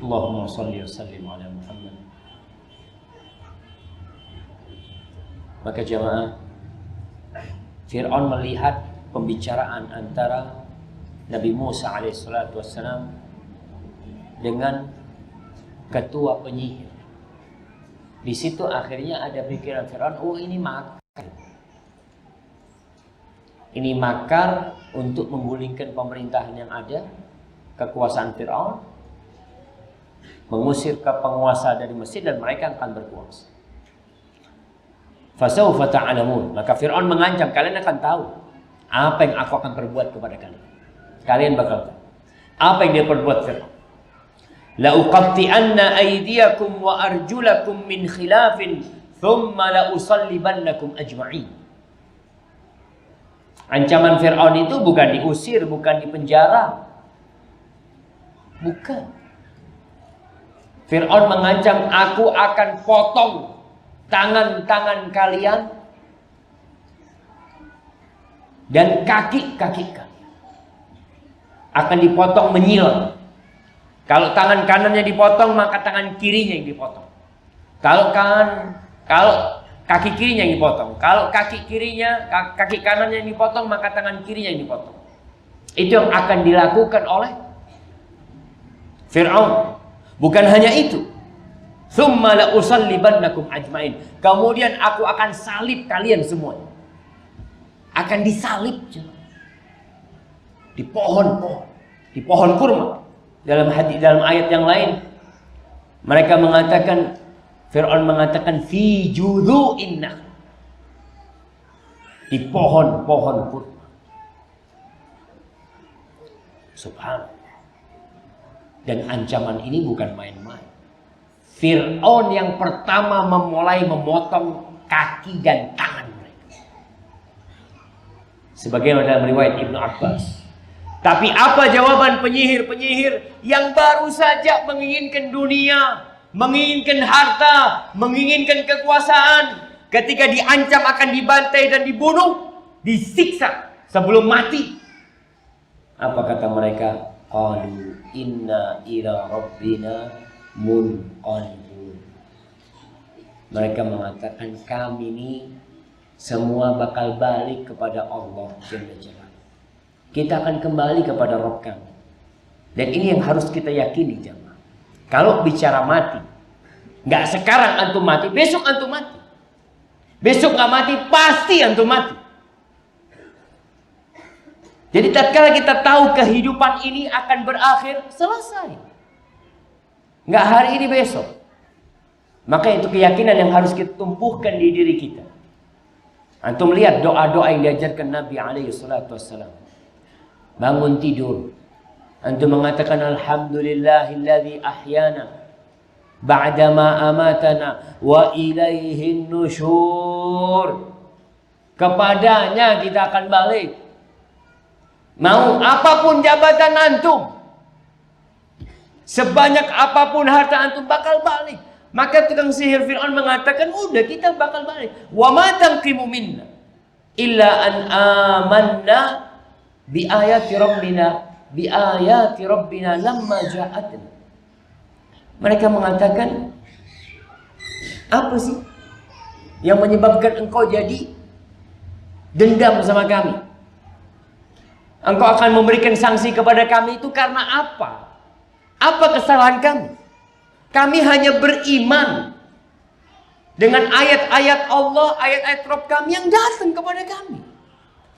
Allahumma salli wa sallim ala Muhammad. Maka jamaah, Fir'aun melihat pembicaraan antara Nabi Musa alaihissalatu wassalam dengan ketua penyihir. Di situ akhirnya ada pikiran Fir'aun, oh ini makar. Ini makar untuk menggulingkan pemerintahan yang ada, kekuasaan Fir'aun, mengusir ke penguasa dari Mesir dan mereka akan berkuasa. Fasawfa ta'lamun. Maka Fir'aun mengancam, kalian akan tahu apa yang aku akan perbuat kepada kalian. Kalian bakal tahu apa yang dia perbuat Fir'aun. La uqatti'anna aydiyakum wa arjulakum min khilafin thumma la usallibannakum ajma'in. Ancaman Fir'aun itu bukan diusir, bukan dipenjara. Bukan. Fir'aun mengancam, aku akan potong tangan-tangan kalian dan kaki-kaki kalian. Akan dipotong menyil. Kalau tangan kanannya dipotong, maka tangan kirinya yang dipotong. Kalau kaki kirinya yang dipotong. Kalau kaki kanannya yang dipotong, maka tangan kirinya yang dipotong. Itu yang akan dilakukan oleh Fir'aun. Bukan hanya itu. Tsumma la usallibannakum ajmain. Kemudian aku akan salib kalian semua. Akan disalib di pohon kurma. Dalam ayat yang lain mereka mengatakan, Fir'aun mengatakan fi judhu'in nakhl, di pohon-pohon kurma. Subhanallah. Dan ancaman ini bukan main-main. Fir'aun yang pertama memulai memotong kaki dan tangan mereka. Sebagaimana dalam riwayat Ibnu Abbas. Tapi apa jawaban penyihir-penyihir yang baru saja menginginkan dunia, menginginkan harta, menginginkan kekuasaan, ketika diancam akan dibantai dan dibunuh, disiksa sebelum mati. Apa kata mereka? Qalu inna ila rabbina munqalibun. Mereka mengatakan, kami ini semua bakal balik kepada Allah Jalla Jalaluhu. Kita akan kembali kepada Rabb kami. Dan ini yang harus kita yakini jemaah. Kalau bicara mati, nggak sekarang antum mati, besok antum mati. Besok nggak mati, pasti antum mati. Jadi tatkala kita tahu kehidupan ini akan berakhir, selesai. Nggak hari ini, besok. Maka itu keyakinan yang harus kita tumbuhkan di diri kita. Antum lihat doa-doa yang diajarkan Nabi SAW. Bangun tidur, antum mengatakan alhamdulillahilladzi ahyana ba'dama amatana wa ilaihin nusyur. Kepadanya kita akan balik. Mau apapun jabatan antum, sebanyak apapun harta antum, bakal balik. Maka tukang sihir Fir'aun mengatakan, udah kita bakal balik. Wa ma tanqimu minna illa an amanna bi ayati rabbina lamma ja'atna. Mereka mengatakan, apa sih yang menyebabkan engkau jadi dendam sama kami? Engkau akan memberikan sanksi kepada kami itu karena apa? Apa kesalahan kami? Kami hanya beriman dengan ayat-ayat Allah, ayat-ayat Rabb kami yang datang kepada kami.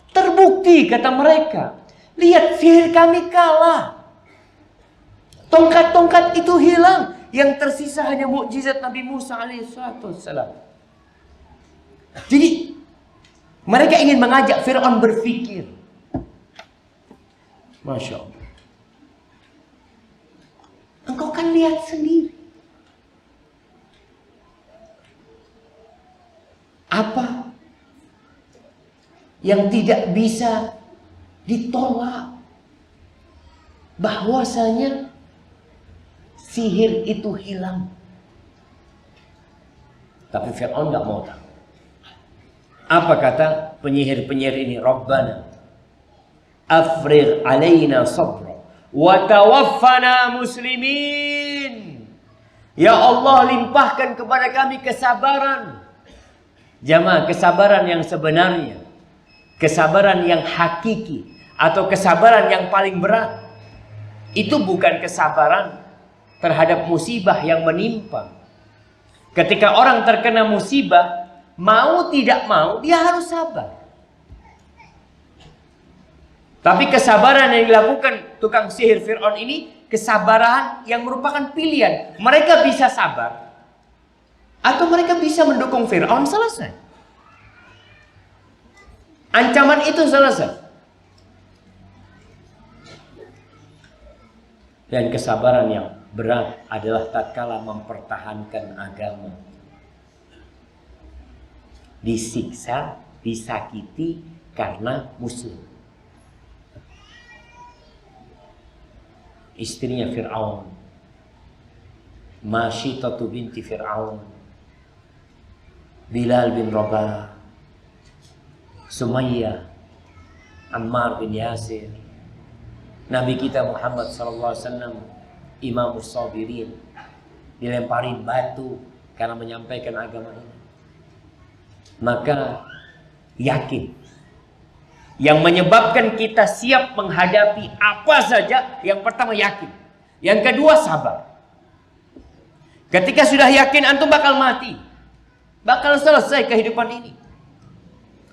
Terbukti, kata mereka, lihat sihir kami kalah. Tongkat-tongkat itu hilang. Yang tersisa hanya mukjizat Nabi Musa alaihissalam. Jadi mereka ingin mengajak Fir'aun berpikir. Masya Allah. Engkau kan lihat sendiri. Apa yang tidak bisa ditolak? Bahwasanya sihir itu hilang. Tapi Fir'aun nggak mau tahu. Apa kata penyihir-penyihir ini? Rabbana afrigh alaina sabra wa tawaffana muslimin. Ya Allah, limpahkan kepada kami kesabaran. Jamaah, kesabaran yang sebenarnya, kesabaran yang hakiki, atau kesabaran yang paling berat, itu bukan kesabaran terhadap musibah yang menimpa. Ketika orang terkena musibah, mau tidak mau dia harus sabar. Tapi kesabaran yang dilakukan tukang sihir Fir'aun ini, kesabaran yang merupakan pilihan. Mereka bisa sabar, atau mereka bisa mendukung Fir'aun, selesai. Ancaman itu selesai. Dan kesabaran yang berat adalah tatkala mempertahankan agama. Disiksa, disakiti karena muslim. Istrinya Fir'aun, Masyitatu binti Fir'aun, Bilal bin Rabah, Sumayyah, Ammar bin Yasir, Nabi kita Muhammad SAW, Imamus Sabirin, dilemparin batu karena menyampaikan agama ini. Maka yakin, yang menyebabkan kita siap menghadapi apa saja, yang pertama yakin, yang kedua sabar. Ketika sudah yakin, antum bakal mati, bakal selesai kehidupan ini,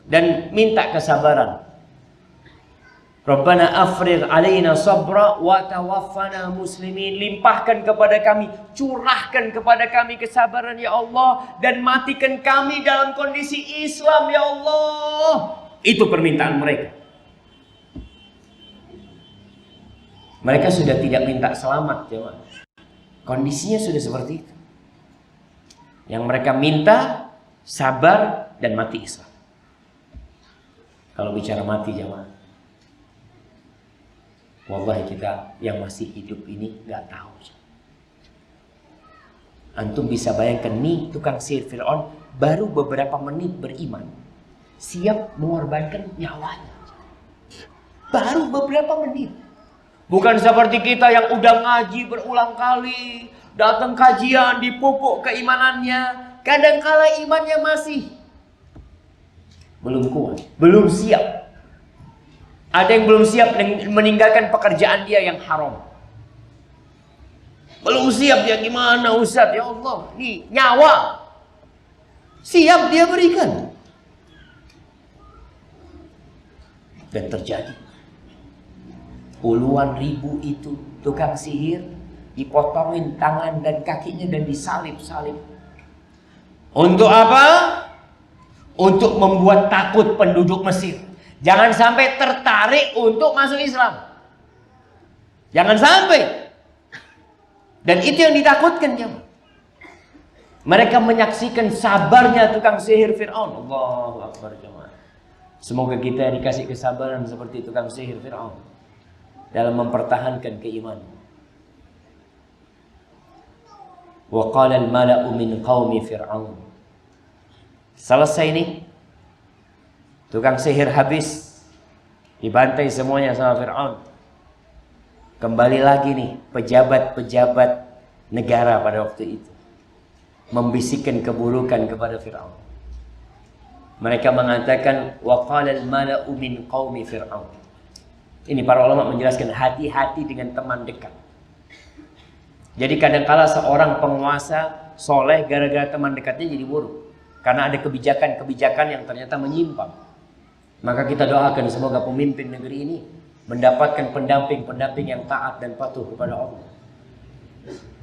dan minta kesabaran. Rabbana afrigh alaina sabra wa tawaffana muslimin. Limpahkan kepada kami, curahkan kepada kami kesabaran ya Allah, dan matikan kami dalam kondisi Islam ya Allah. Itu permintaan mereka. Mereka sudah tidak minta selamat, jemaah. Kondisinya sudah seperti itu. Yang mereka minta sabar dan mati Islam. Kalau bicara mati, jemaah, wallahi kita yang masih hidup ini nggak tahu. Antum bisa bayangkan nih, tukang sihir Fir'aun baru beberapa menit beriman, siap mengorbankan nyawanya. Baru beberapa menit. Bukan seperti kita yang udah ngaji berulang kali, datang kajian, dipupuk keimanannya. Kadangkala imannya masih belum kuat, belum siap. Ada yang belum siap meninggalkan pekerjaan dia yang haram. Belum siap dia, gimana Ustaz? Ya Allah, nih nyawa siap dia berikan. Dan terjadi. Puluhan ribu itu tukang sihir dipotongin tangan dan kakinya dan disalib-salib. Untuk apa? Untuk membuat takut penduduk Mesir. Jangan sampai tertarik untuk masuk Islam. Jangan sampai. Dan itu yang ditakutkan, jemaah. Mereka menyaksikan sabarnya tukang sihir Fir'aun. Allahu Akbar, jemaah. Semoga kita dikasih kesabaran seperti tukang sihir Fir'aun dalam mempertahankan keimanan. Wa qala al-mala'u min qaumi Fir'aun. Selesai nih. Tukang sihir habis, dibantai semuanya sama Fir'aun. Kembali lagi nih pejabat-pejabat negara pada waktu itu, membisikkan keburukan kepada Fir'aun. Mereka mengatakan, wa qala al-mala'u min qaumi Fir'aun. Ini para ulama menjelaskan, hati-hati dengan teman dekat. Jadi kadangkala seorang penguasa soleh gara-gara teman dekatnya jadi buruk, karena ada kebijakan-kebijakan yang ternyata menyimpang. Maka kita doakan semoga pemimpin negeri ini mendapatkan pendamping-pendamping yang taat dan patuh kepada Allah,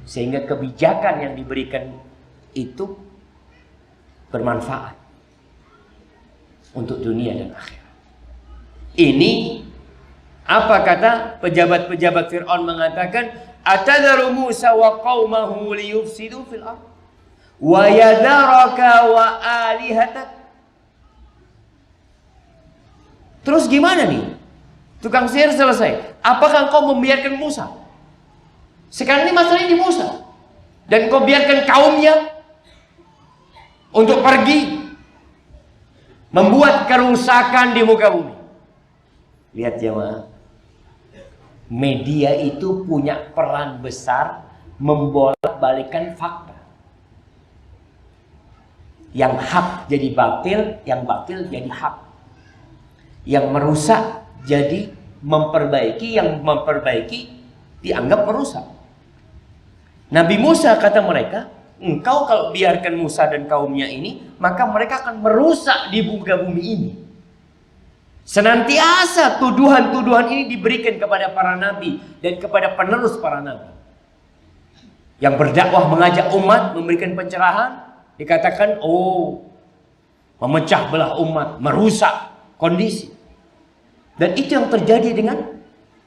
sehingga kebijakan yang diberikan itu bermanfaat untuk dunia dan akhirat. Ini apa kata pejabat-pejabat Fir'aun mengatakan, atadharu Musa wa qaumahu liyufsidu fil ardh wa yadharaka wa alihatak. Terus gimana nih? Tukang sihir selesai. Apakah engkau membiarkan Musa? Sekarang ini masalahnya di Musa. Dan engkau biarkan kaumnya untuk pergi membuat kerusakan di muka bumi. Lihat jemaah. Media itu punya peran besar membolak-balikan fakta. Yang hak jadi batil, yang batil jadi hak. Yang merusak jadi memperbaiki, yang memperbaiki dianggap merusak. Nabi Musa kata mereka, engkau kalau biarkan Musa dan kaumnya ini, maka mereka akan merusak di muka bumi ini. Senantiasa tuduhan-tuduhan ini diberikan kepada para nabi dan kepada penerus para nabi. Yang berdakwah mengajak umat, memberikan pencerahan, dikatakan, oh, memecah belah umat, merusak kondisi. Dan itu yang terjadi dengan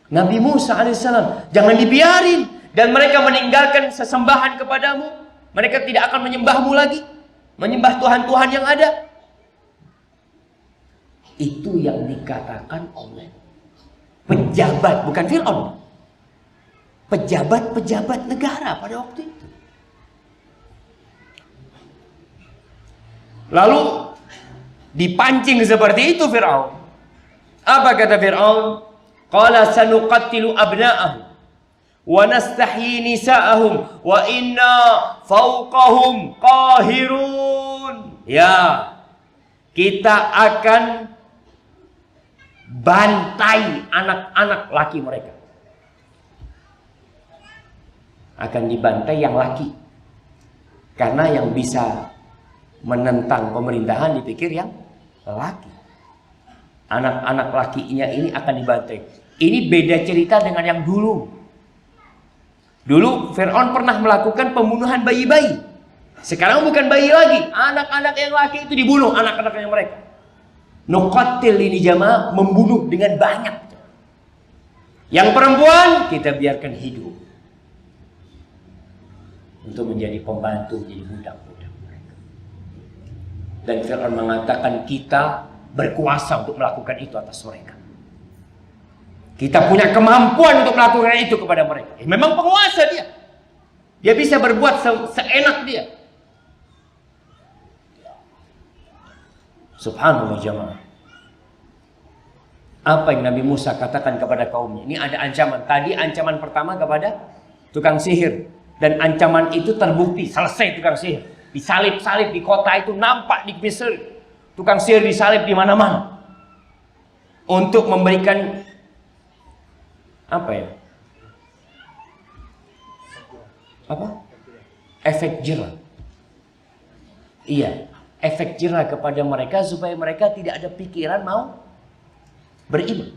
Nabi Musa alaihissalam. Jangan dibiarin. Dan mereka meninggalkan sesembahan kepadamu. Mereka tidak akan menyembahmu lagi. Menyembah Tuhan-Tuhan yang ada. Itu yang dikatakan oleh pejabat, bukan Fir'aun. Pejabat-pejabat negara pada waktu itu. Lalu dipancing seperti itu Fir'aun. Apa kata Fir'aun? Qala sanuqattilu abna'ahum wa nastahyi nisa'ahum wa inna fawqahum qahirun. Ya, kita akan bantai anak-anak laki mereka. Akan dibantai yang laki. Karena yang bisa menentang pemerintahan dipikir yang laki. Anak-anak lakinya ini akan dibantai. Ini beda cerita dengan yang dulu. Dulu Fir'aun pernah melakukan pembunuhan bayi-bayi. Sekarang bukan bayi lagi. Anak-anak yang laki itu dibunuh, anak-anaknya mereka. Nuqattil ini jamaah, membunuh dengan banyak. Yang perempuan kita biarkan hidup untuk menjadi pembantu, menjadi budak-budak mereka. Dan Fir'aun mengatakan kita berkuasa untuk melakukan itu atas mereka. Kita punya kemampuan untuk melakukan itu kepada mereka. Memang penguasa dia. Dia bisa berbuat seenak dia. Subhanallah jamaah. Apa yang Nabi Musa katakan kepada kaumnya? Ini ada ancaman. Tadi ancaman pertama kepada tukang sihir. Dan ancaman itu terbukti. Selesai tukang sihir. Disalib-salib di kota itu, nampak di Mesir. Tukang sihir disalib di mana-mana. Untuk memberikan apa ya? Apa? Efek jerah. Iya, efek jerah kepada mereka supaya mereka tidak ada pikiran mau beriman.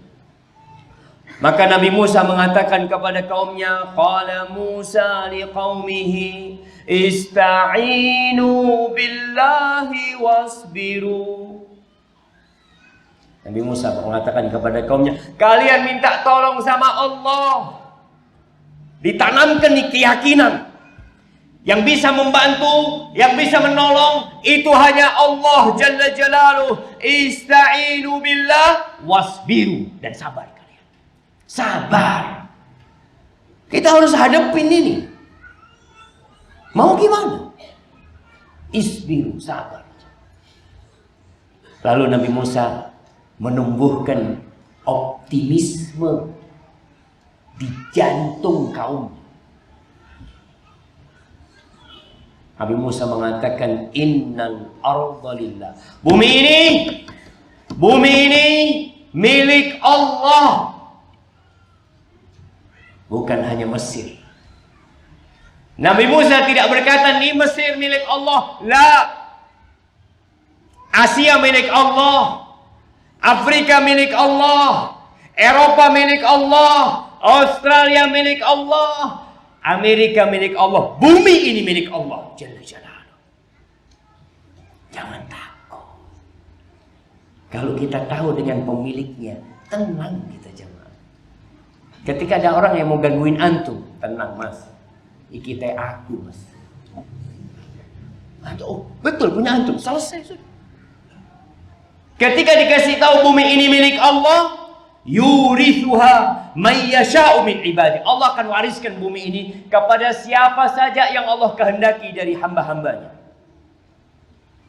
Maka Nabi Musa mengatakan kepada kaumnya, qala Musa liqaumihi ista'inu billahi wasbiru. Nabi Musa mengatakan kepada kaumnya, kalian minta tolong sama Allah. Ditanamkan nih keyakinan. Yang bisa membantu, yang bisa menolong, itu hanya Allah Jalla Jalaluh. Ista'inu billah wasbiru. Dan sabar kalian. Sabar. Kita harus hadapin ini. Mau gimana? Isbiru, sabar. Lalu Nabi Musa menumbuhkan optimisme di jantung kaum. Nabi Musa mengatakan innal arda lillah. Bumi ini milik Allah. Bukan hanya Mesir. Nabi Musa tidak berkata ini Mesir milik Allah. La. Asia milik Allah. Afrika milik Allah, Eropa milik Allah, Australia milik Allah, Amerika milik Allah, bumi ini milik Allah Jalla Jalaluh. Jangan takut. Kalau kita tahu dengan pemiliknya, tenang kita jemaah. Ketika ada orang yang mau gangguin antum, tenang mas, iki teh aku mas. Oh, betul punya antum, selesai sudah. Ketika dikasih tahu bumi ini milik Allah, yurithuha may yasha'u min ibadi. Allah akan wariskan bumi ini kepada siapa saja yang Allah kehendaki dari hamba-hambanya.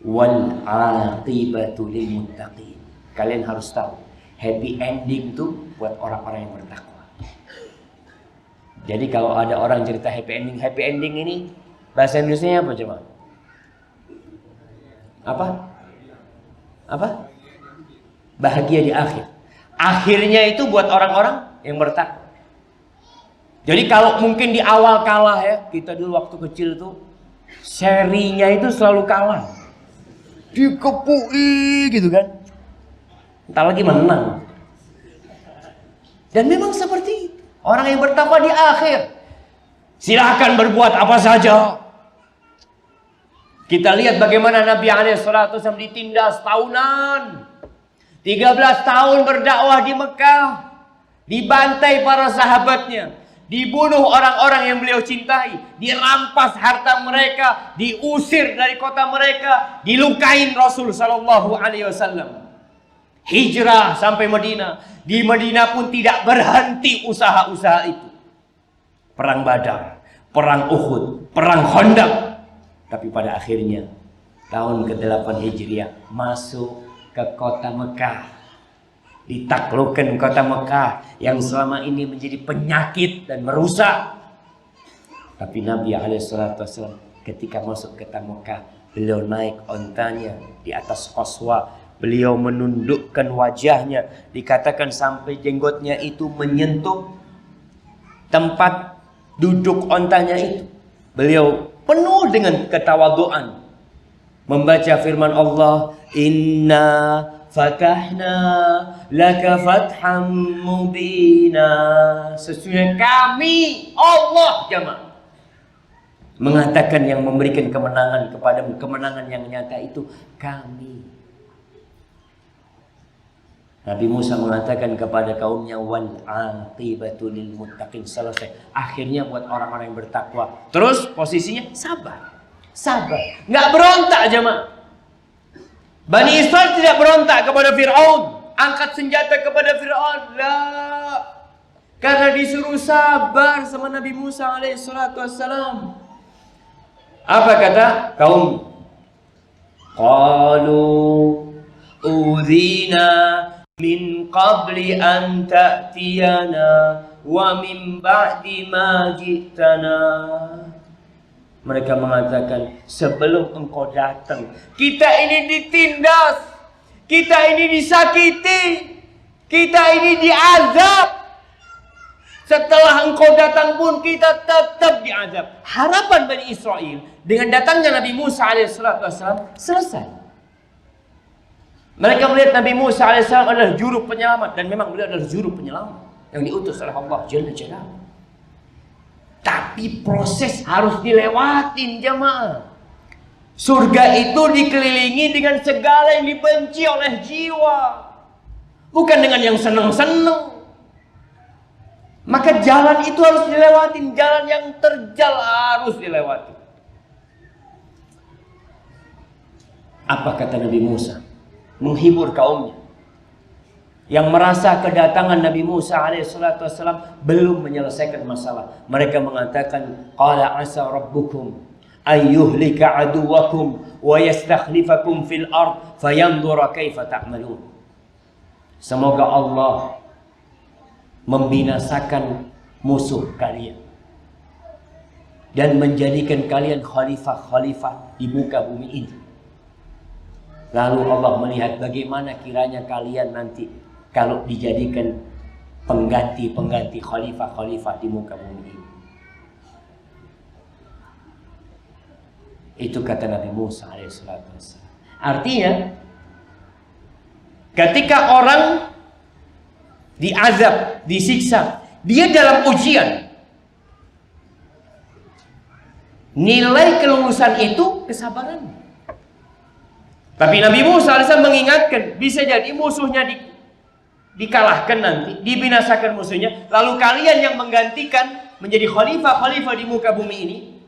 Wal aqibatu lil muttaqin. Kalian harus tahu, happy ending itu buat orang-orang yang bertakwa. Jadi kalau ada orang cerita happy ending ini bahasa Indonesianya apa coba? Apa? Bahagia di akhir. Akhirnya itu buat orang-orang yang bertakwa. Jadi kalau mungkin di awal kalah ya, kita dulu waktu kecil tuh serinya itu selalu kalah. Dikepui gitu kan. Entar lagi menang. Dan memang seperti itu. Orang yang bertakwa di akhir silahkan berbuat apa saja. Kita lihat bagaimana Nabi SAW ditindas tahunan. 13 tahun berdakwah di Mekah. Dibantai para sahabatnya. Dibunuh orang-orang yang beliau cintai. Dirampas harta mereka. Diusir dari kota mereka. Dilukain Rasul SAW. Hijrah sampai Madinah. Di Madinah pun tidak berhenti usaha-usaha itu. Perang Badar, perang Uhud, perang Khandaq. Tapi pada akhirnya tahun ke-8 Hijriah masuk ke kota Mekah. Ditaklukkan kota Mekah yang selama ini menjadi penyakit dan merusak. Tapi Nabi SAW ketika masuk ke kota Mekah, beliau naik ontanya di atas Qaswa. Beliau menundukkan wajahnya. Dikatakan sampai jenggotnya itu menyentuh tempat duduk ontanya itu. Beliau penuh dengan ketawaduan membaca firman Allah, Inna fatahna laka fatham mubina. Sesungguhnya kami Allah jemaah mengatakan yang memberikan kemenangan kepadamu, kemenangan yang nyata itu kami. Nabi Musa mengatakan kepada kaumnya, wal aqibatu lil muttaqin. Selesai. Akhirnya buat orang-orang yang bertakwa. Terus posisinya sabar. Sabar. Nggak berontak jemaah. Bani Israel tidak berontak kepada Fir'aun. Angkat senjata kepada Fir'aun. La. Karena disuruh sabar sama Nabi Musa alaihissalam. Apa kata kaum? Qalu udhina min qabli an ta'tiyana wa min ba'di ma ji'tana. Mereka mengatakan, sebelum engkau datang, kita ini ditindas, kita ini disakiti, kita ini diazab. Setelah engkau datang pun kita tetap diazab. Harapan Bani Israel dengan datangnya Nabi Musa alaihissalam selesai. Mereka melihat Nabi Musa AS adalah juru penyelamat. Dan memang beliau adalah juru penyelamat yang diutus oleh Allah Jalla Jalaluhu. Tapi proses harus dilewatin jemaah. Surga itu dikelilingi dengan segala yang dibenci oleh jiwa. Bukan dengan yang senang-senang. Maka jalan itu harus dilewatin. Jalan yang terjal harus dilewatin. Apa kata Nabi Musa? Menghibur kaumnya yang merasa kedatangan Nabi Musa alaihissalam belum menyelesaikan masalah. Mereka mengatakan, qala asa rabbukum ayyuhlika aduwakum wa yastakhlifakum fil ard fayanzura kaifa ta'malun. Semoga Allah membinasakan musuh kalian dan menjadikan kalian khalifah-khalifah di muka bumi ini. Lalu Allah melihat bagaimana kiranya kalian nanti kalau dijadikan pengganti-pengganti khalifah-khalifah di muka bumi ini. Itu kata Nabi Musa alaihissalam. Artinya, ketika orang diazab, disiksa, dia dalam ujian. Nilai kelulusan itu kesabaran. Tapi Nabi Musa AS mengingatkan, bisa jadi musuhnya dikalahkan nanti, dibinasakan musuhnya, lalu kalian yang menggantikan menjadi khalifah-khalifah di muka bumi ini.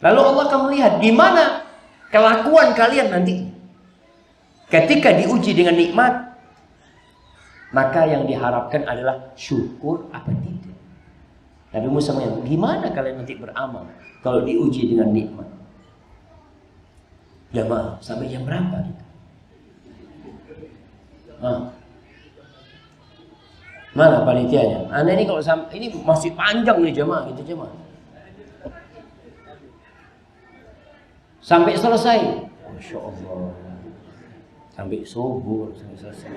Lalu Allah akan melihat di mana kelakuan kalian nanti. Ketika diuji dengan nikmat, maka yang diharapkan adalah syukur apa tidak. Nabi Musa mengatakan, gimana kalian nanti beramal kalau diuji dengan nikmat? Jamaah, sampai jam berapa kita? Mana panitianya? Anda ini kalau ini masih panjang nih jemaah, gitu jemaah. Sampai selesai. Masya Allah. Sampai subuh selesai.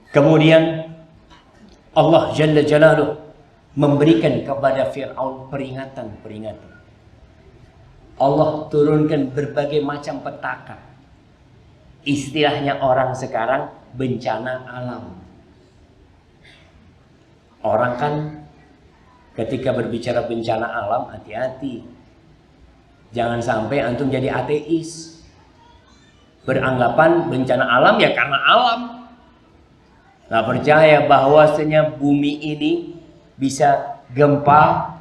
Kemudian Allah Jalla Jalaluh memberikan kepada Fir'aun peringatan. Allah turunkan berbagai macam petaka. Istilahnya orang sekarang bencana alam. Orang kan ketika berbicara bencana alam hati-hati. Jangan sampai antum jadi ateis. Beranggapan bencana alam ya karena alam. Nggak percaya bahwasanya bumi ini bisa gempa,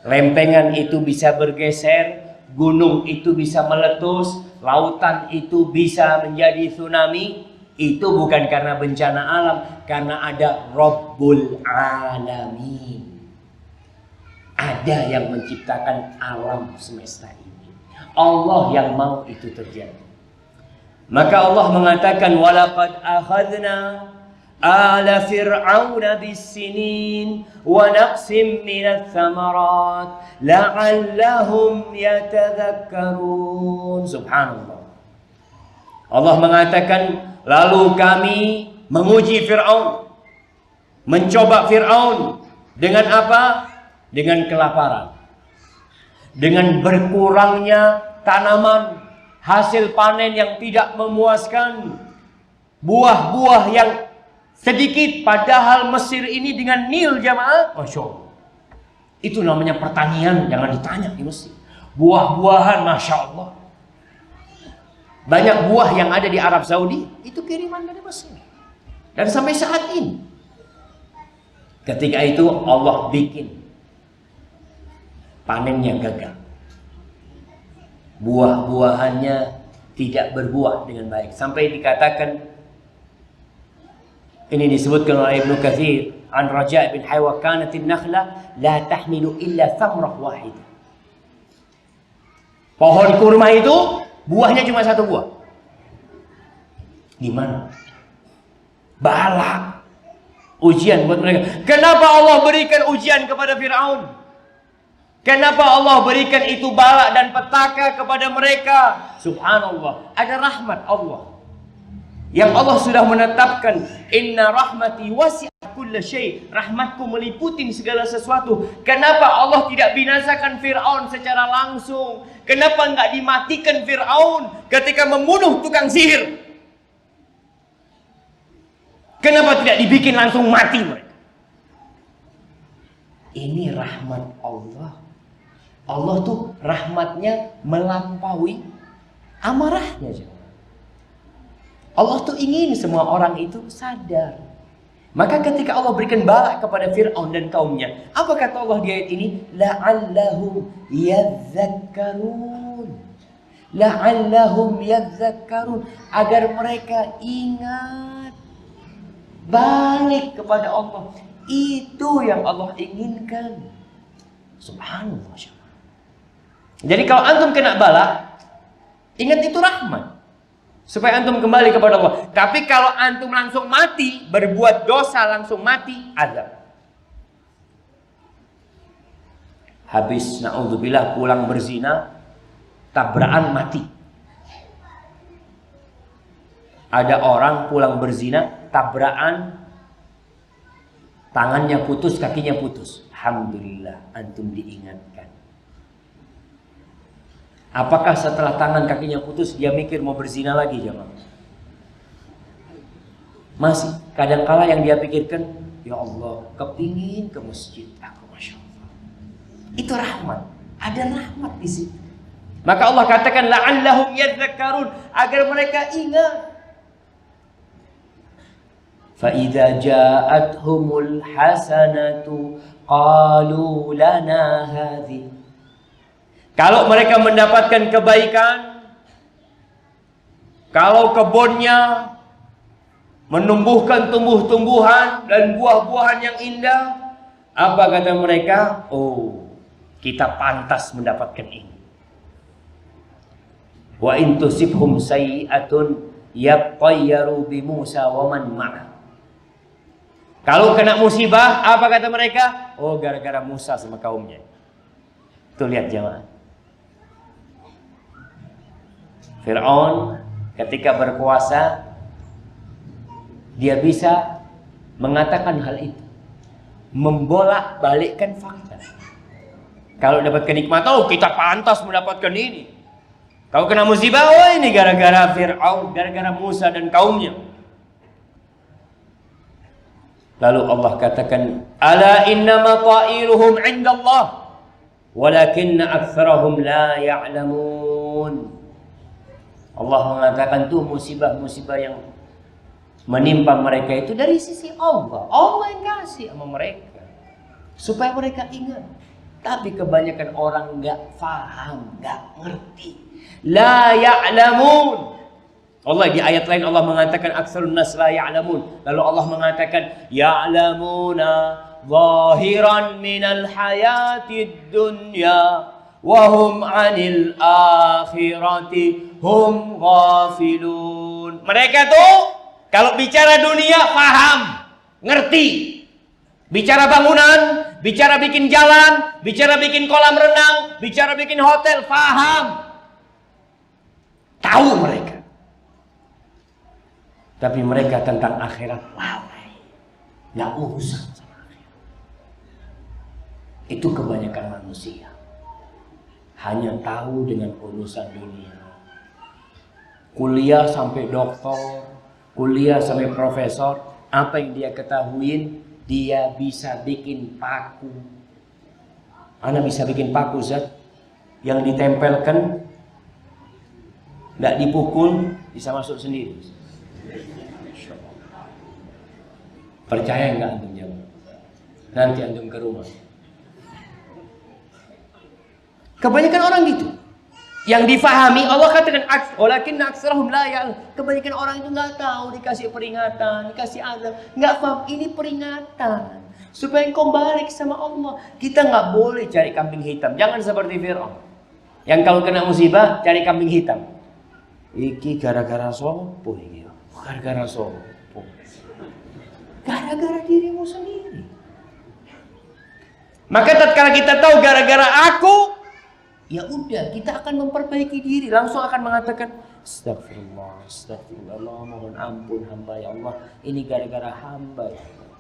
lempengan itu bisa bergeser, gunung itu bisa meletus, lautan itu bisa menjadi tsunami. Itu bukan karena bencana alam, karena ada Rabbul Alamin. Ada yang menciptakan alam semesta ini. Allah yang mau itu terjadi. Maka Allah mengatakan walaqad akhadna ala fir'auna bis-sinin wa naqsim minats tsamarat la'allahum yatadhakkarun. Subhanallah. Allah mengatakan lalu kami menguji Fir'aun, mencoba Fir'aun dengan apa? Dengan kelaparan, dengan berkurangnya tanaman, hasil panen yang tidak memuaskan, buah-buah yang sedikit, padahal Mesir ini dengan Nil jamaah. Masya Allah. Itu namanya pertanian, jangan ditanya di Mesir. Buah-buahan, Masya Allah. Banyak buah yang ada di Arab Saudi, itu kiriman dari Mesir. Dan sampai saat ini. Ketika itu Allah bikin panennya gagal. Buah-buahannya tidak berbuah dengan baik. Sampai dikatakan, ini disebutkan oleh Ibnu Katsir, an Raja' bin Haywa kanatin nakhla la tahmilu illa thamrah wahidah. Pohon kurma itu buahnya cuma satu buah. Gimana? Bala. Ujian buat mereka. Kenapa Allah berikan ujian kepada Fir'aun? Kenapa Allah berikan itu bala dan petaka kepada mereka? Subhanallah. Ada rahmat Allah. Yang Allah sudah menetapkan, inna rahmati wasi'at kulla syai'. Rahmatku meliputi segala sesuatu. Kenapa Allah tidak binasakan Fir'aun secara langsung? Kenapa enggak dimatikan Fir'aun ketika membunuh tukang sihir? Kenapa tidak dibikin langsung mati mereka? Ini rahmat Allah. Allah tuh rahmatnya melampaui amarahnya. Allah tuh ingin semua orang itu sadar. Maka ketika Allah berikan bala kepada Fir'aun dan kaumnya, apa kata Allah di ayat ini? La'allahum yadzakkarun. La'allahum yadzakkarun. Agar mereka ingat. Balik kepada Allah. Itu yang Allah inginkan. Subhanallah. Jadi kalau antum kena bala, ingat itu rahmat. Supaya antum kembali kepada Allah. Tapi kalau antum langsung mati, berbuat dosa langsung mati, azab. Habis na'udzubillah pulang berzina, tabrakan mati. Ada orang pulang berzina, tabrakan, tangannya putus, kakinya putus. Alhamdulillah, antum diingatkan. Apakah setelah tangan kakinya putus dia mikir mau berzina lagi jemaah? Masih. Kadangkala yang dia pikirkan, ya Allah, kepingin ke masjid aku, Masya Allah. Itu rahmat. Ada rahmat di situ. Maka Allah katakan la'allahum yadzakkarun, agar mereka ingat. Fa idza ja'atuhumul hasanatu qalu lana hadhihi. Kalau mereka mendapatkan kebaikan, kalau kebunnya menumbuhkan tumbuh-tumbuhan dan buah-buahan yang indah, apa kata mereka? Oh, kita pantas mendapatkan ini. Wa in tusibhum sayyi'atun yattayyaru bi Musa wa man ma'ah. Kalau kena musibah, apa kata mereka? Oh, gara-gara Musa sama kaumnya. Tuh lihat jemaah. Fir'aun ketika berkuasa, dia bisa mengatakan hal itu, membolak-balikkan fakta. Kalau dapat kenikmatan, oh kita pantas mendapatkan ini. Kalau kena musibah, oh ini gara-gara Fir'aun, gara-gara Musa dan kaumnya. Lalu Allah katakan, ala innama ta'iruhum indallah walakinna aktsarahum la ya'lamun. Allah mengatakan tuh musibah-musibah yang menimpa mereka itu dari sisi Allah. Allah yang kasih sama mereka supaya mereka ingat. Tapi kebanyakan orang nggak paham, nggak ngerti. La ya'lamun. Allah di ayat lain Allah mengatakan aktsarun nas la ya'lamun. Lalu Allah mengatakan ya'lamuna zahiran minal hayatid dunya wa hum 'anil akhirati hum ghafilun. Mereka tuh kalau bicara dunia paham, ngerti. Bicara bangunan, bicara bikin jalan, bicara bikin kolam renang, bicara bikin hotel, paham. Tahu mereka. Tapi mereka tentang akhirat lalai, nggak urusan sama akhirat. Itu kebanyakan manusia, hanya tahu dengan urusan dunia. Kuliah sampai doktor, kuliah sampai profesor, apa yang dia ketahuin, dia bisa bikin paku. Ana bisa bikin paku, Zat, yang ditempelkan, nggak dipukul, bisa masuk sendiri. Percaya nggak antum jawab? Nanti antum ke rumah. Kebanyakan orang gitu. Yang difahami Allah katakan walakin aktsarahum la ya'lam. Kebanyakan orang itu nggak tahu, dikasih peringatan, dikasih azab, nggak paham ini peringatan supaya engkau balik sama Allah. Kita nggak boleh cari kambing hitam. Jangan seperti Fir'aun yang kalau kena musibah cari kambing hitam. Iki gara-gara sopo iki? Gara-gara sopo? Gara-gara dirimu sendiri. Maka tatkala kita tahu gara-gara aku, ya udah kita akan memperbaiki diri. Langsung akan mengatakan astagfirullah, astagfirullah, Allah mohon ampun hamba ya Allah. Ini gara-gara hamba ya Allah.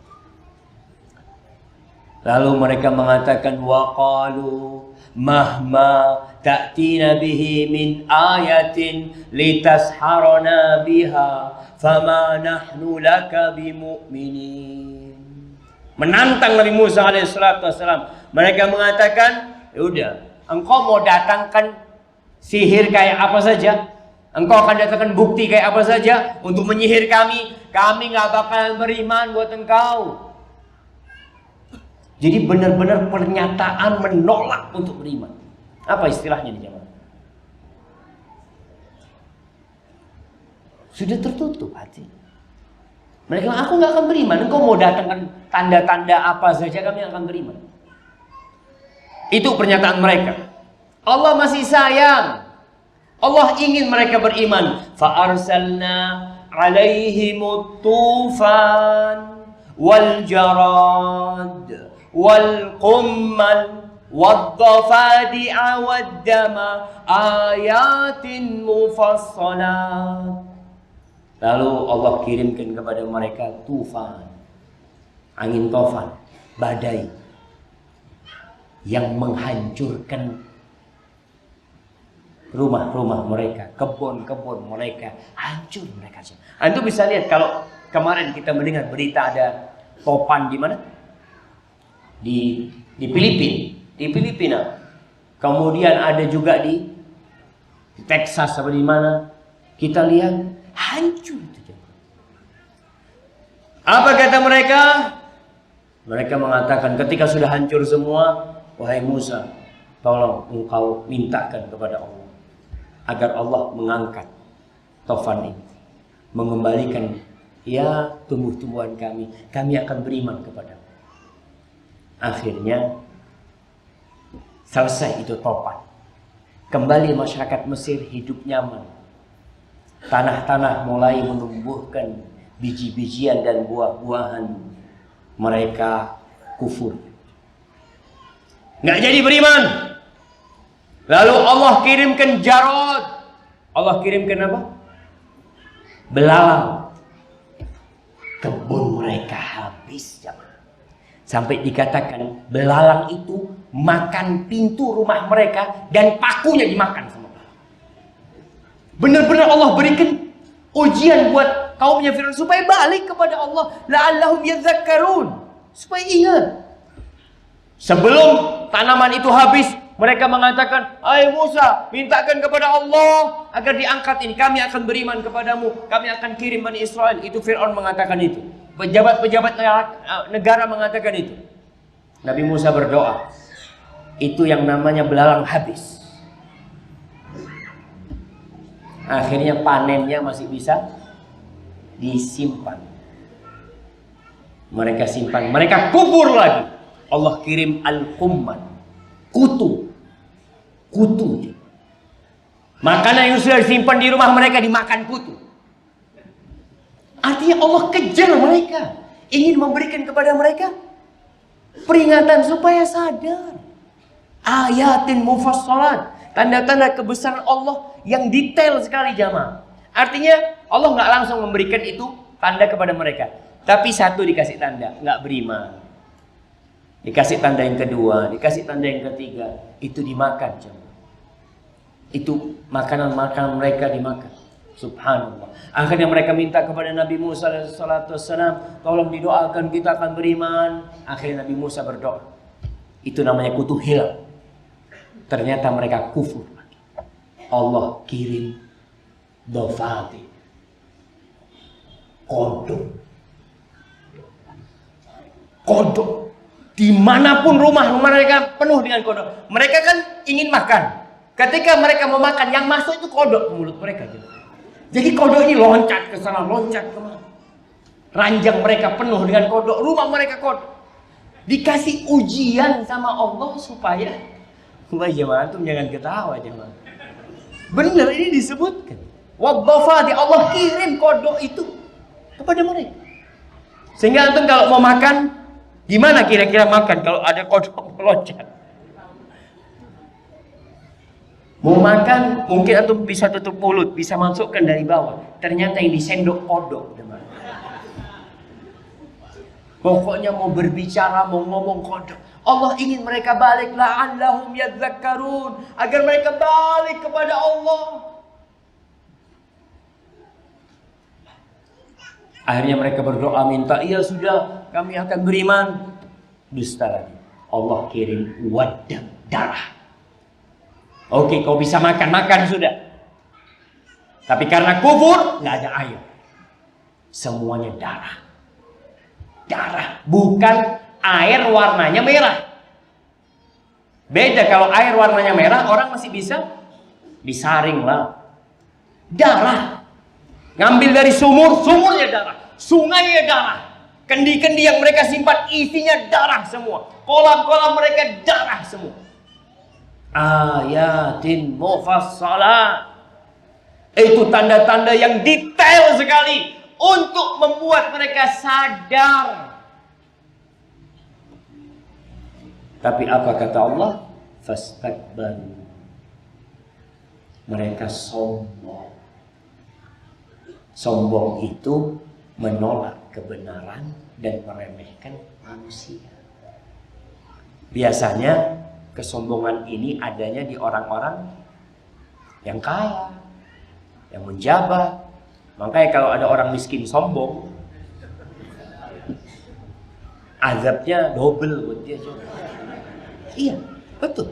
Lalu mereka mengatakan waqalu mahma ta'tina bihi min ayatin litasharana biha fama nahnu laka bimu'minin. Menantang Nabi Musa alaihissalam. Mereka mengatakan, ya udah, engkau mau datangkan sihir kayak apa saja, engkau akan datangkan bukti kayak apa saja untuk menyihir kami nggak bakalan beriman buat engkau. Jadi benar-benar pernyataan menolak untuk beriman. Apa istilahnya nih jemaah? Sudah tertutup hati. Mereka bilang, aku nggak akan beriman. Engkau mau datangkan tanda-tanda apa saja, kami akan beriman. Itu pernyataan mereka. Allah masih sayang. Allah ingin mereka beriman. Fa'arsalna alaihimut tufan wal jarad wal qummal waddafadi'a waddama ayatin mufassalat. Lalu Allah kirimkan kepada mereka tufan, angin tofan, badai yang menghancurkan rumah-rumah mereka, kebun-kebun mereka, hancur mereka. Antum bisa lihat kalau kemarin kita mendengar berita ada topan di mana? Di Filipina. Kemudian ada juga di Texas atau di mana? Kita lihat hancur itu. Apa kata mereka? Mereka mengatakan ketika sudah hancur semua, wahai Musa, tolong engkau mintakan kepada Allah agar Allah mengangkat tofan ini, mengembalikan ya tumbuh-tumbuhan kami akan beriman kepada. Akhirnya selesai itu topan. Kembali masyarakat Mesir hidup nyaman. Tanah-tanah mulai menumbuhkan biji-bijian dan buah-buahan. mereka kufur, nggak jadi beriman. Lalu Allah kirimkan Jarod. Allah kirimkan apa? Belalang. Kebun mereka habis, jemaah. Sampai dikatakan belalang itu makan pintu rumah mereka dan pakunya dimakan sama belalang. Benar-benar Allah berikan ujian buat kaumnya Firaun supaya balik kepada Allah, la'allahum yadzakkarun, supaya ingat. Sebelum tanaman itu habis, mereka mengatakan, "Hai Musa, mintakan kepada Allah agar diangkat ini. Kami akan beriman kepadamu. Kami akan kirim Bani Israel." Itu Fir'aun mengatakan itu. Pejabat-pejabat negara mengatakan itu. Nabi Musa berdoa. Itu yang namanya belalang habis. Akhirnya panennya masih bisa disimpan. Mereka simpan. Mereka kubur lagi. Allah kirim al-qumman, kutu. Makanan yang sudah disimpan di rumah mereka dimakan kutu. Artinya Allah kejar mereka, ingin memberikan kepada mereka peringatan supaya sadar. Ayatin mufassalat, tanda-tanda kebesaran Allah yang detail sekali, jamaah. Artinya Allah nggak langsung memberikan itu tanda kepada mereka, tapi satu dikasih tanda, nggak beriman. Dikasih tanda yang kedua, dikasih tanda yang ketiga, itu dimakan, jemaah. Itu makanan-makanan mereka dimakan. Subhanallah. Akhirnya mereka minta kepada Nabi Musa alaihissalam, tolong didoakan, kita akan beriman. Akhirnya Nabi Musa berdoa. Itu namanya kutu hilang. Ternyata mereka kufur. Allah kirim dhafati, kodok. Dimanapun rumah mereka penuh dengan kodok. Mereka kan ingin makan. Ketika mereka mau makan, yang masuk itu kodok ke mulut mereka. Jadi kodok ini loncat ke sana, loncat kemana. Ranjang mereka penuh dengan kodok. Rumah mereka kodok. Dikasih ujian sama Allah supaya, wah jemaah, antum jangan ketawa jemaah. Benar ini disebutkan. Wadhafati, Allah kirim kodok itu kepada mereka. Sehingga antum kalau mau makan, gimana kira-kira makan kalau ada kodok meloncat? Mau makan, mungkin antum bisa tutup mulut, bisa masukkan dari bawah. Ternyata yang disendok kodok. Pokoknya mau berbicara, mau ngomong kodok. Allah ingin mereka balik, la'allahum yadzakkarun, agar mereka balik kepada Allah. Akhirnya mereka berdoa minta, iya sudah, kami akan beriman. Dusta lagi. Allah kirim wadam, darah. Oke, kau bisa makan sudah. Tapi karena kufur, nggak ada air. Semuanya darah. Darah, bukan air warnanya merah. Beda kalau air warnanya merah, orang masih bisa disaring lah. Darah. Ngambil dari sumur, sumurnya darah. Sungainya darah. Kendi-kendi yang mereka simpan isinya darah semua. Kolam-kolam mereka darah semua. Ayatin mufassalat. Itu tanda-tanda yang detail sekali untuk membuat mereka sadar. Tapi apa kata Allah? Fastakbaru. Mereka sombong. Sombong itu menolak kebenaran dan meremehkan manusia. Biasanya kesombongan ini adanya di orang-orang yang kaya, yang menjabat. Makanya kalau ada orang miskin sombong, azabnya double buat dia juga. Iya, betul.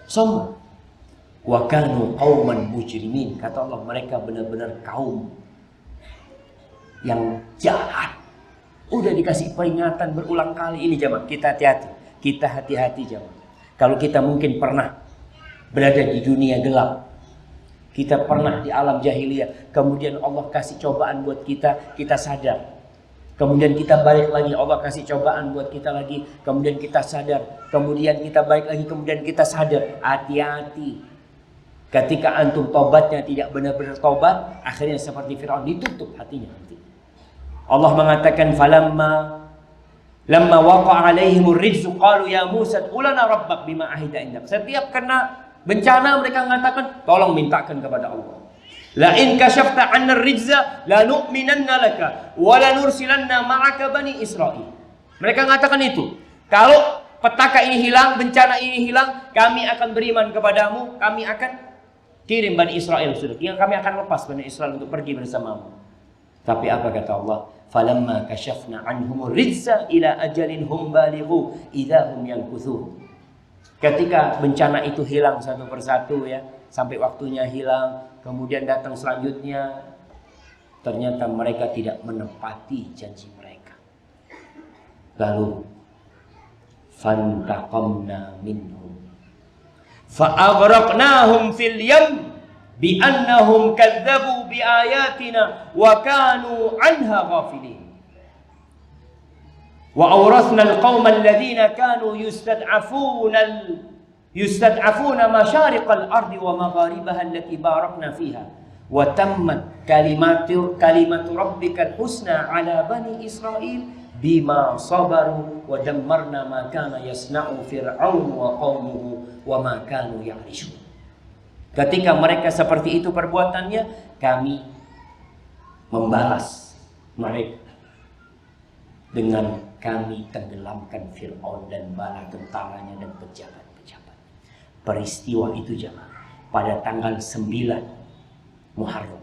Sombong. Wa kanu qauman mujrimin. Kata Allah, mereka benar-benar kaum yang jahat. Udah dikasih peringatan berulang kali. Ini jamaah, kita hati-hati. Kita hati-hati jamaah. Kalau kita mungkin pernah berada di dunia gelap, kita pernah di alam jahiliyah, kemudian Allah kasih cobaan buat kita, kita sadar. Kemudian kita balik lagi, Allah kasih cobaan buat kita lagi, kemudian kita sadar. Kemudian kita balik lagi, kemudian kita sadar. Hati-hati. Ketika antum tobatnya tidak benar-benar tobat, akhirnya seperti Firaun, ditutup hatinya. Allah mengatakan lamma waqa'a 'alaihimur rijzu qalu ya Musa ulana rabbak bima ahida indak. Setiap kena bencana mereka mengatakan, tolong mintakan kepada Allah. La in kashafta 'anna ar-rijza la nu'minanna laka wa la nursilanna ma'aka bani Israil. Mereka mengatakan itu. Kalau petaka ini hilang, bencana ini hilang, kami akan beriman kepadamu, kami akan kirim Bani Israel sudah. Kami akan lepas Bani Israel untuk pergi bersamamu. Tapi apa kata Allah? Falamma kashafna anhum rijza ila ajalin hum balighu idza hum yankuthun. Ketika bencana itu hilang satu persatu ya, sampai waktunya hilang, kemudian datang selanjutnya, ternyata mereka tidak menepati janji mereka. Lalu fantaqamna minhum fa'aghraqnahum fil yam bi'annahum kadzabu biayatina wa kanu 'anha ghafilin wa awrathna alqauma alladhina kanu yustad'afuna mashariqal ardi wa magharibaha allati barakna fiha wa tammat kalimatu rabbikal husna 'ala bani Israil bima sabaru wa dammarna ma kana yasna'u fir'aun wa qaumuhu wa ma kanu ya'rishun. Ketika mereka seperti itu perbuatannya, kami membalas mereka dengan kami tenggelamkan Fir'aun dan bala tentaranya dan pejabat-pejabat. Peristiwa itu jemaah pada tanggal 9 Muharram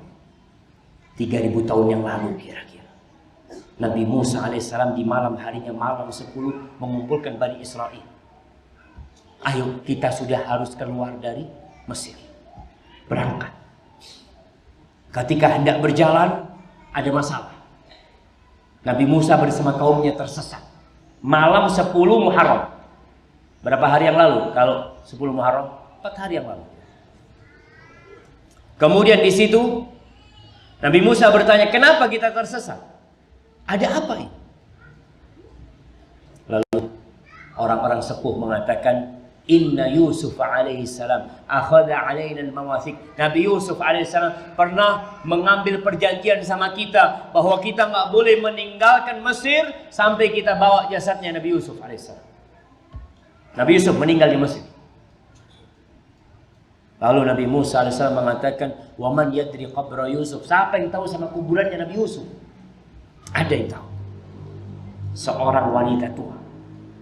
3000 tahun yang lalu kira-kira. Nabi Musa alaihissalam di malam harinya, malam 10, mengumpulkan Bani Israel. Ayo, kita sudah harus keluar dari Mesir. Berangkat. Ketika hendak berjalan, ada masalah. Nabi Musa bersama kaumnya tersesat. Malam 10 Muharram. Berapa hari yang lalu? Kalau 10 Muharram, 4 hari yang lalu. Kemudian di situ Nabi Musa bertanya, kenapa kita tersesat? Ada apa ini? Lalu orang-orang sepuh mengatakan, Inna Yusuf alaihissalam akhadha alaina al-mawathiq. Nabi Yusuf alaihissalam pernah mengambil perjanjian sama kita bahwa kita nggak boleh meninggalkan Mesir sampai kita bawa jasadnya Nabi Yusuf alaihissalam. Nabi Yusuf meninggal di Mesir. Lalu Nabi Musa alaihissalam mengatakan, "Wa man yadri qabra Yusuf?" Siapa yang tahu sama kuburannya Nabi Yusuf? Ada yang tahu. Seorang wanita tua.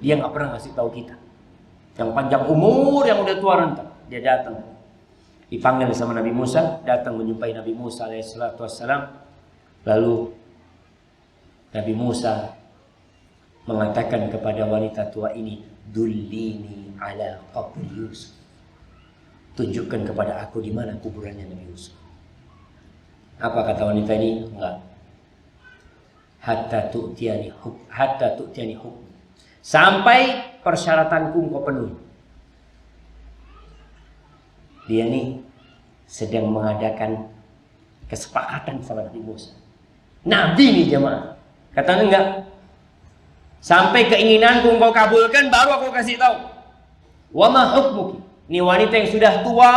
Dia nggak pernah ngasih tahu kita. Yang panjang umur, yang udah tua renta. Dia datang, dipanggil sama Nabi Musa, datang menjumpai Nabi Musa alaihissalam. Lalu Nabi Musa mengatakan kepada wanita tua ini, Dullini ala qabri Yusuf. Tunjukkan kepada aku di mana kuburannya Nabi Yusuf. Apa kata wanita ini? Enggak. Hatta tu'tiani hukm. Sampai persyaratanku engkau penuhi. Dia ini sedang mengadakan kesepakatan sama Nabi Musa. Nabi nih jemaah. Katanya enggak. Sampai keinginanku engkau kabulkan baru aku kasih tahu. Wa ma hukmuki. Ini wanita yang sudah tua,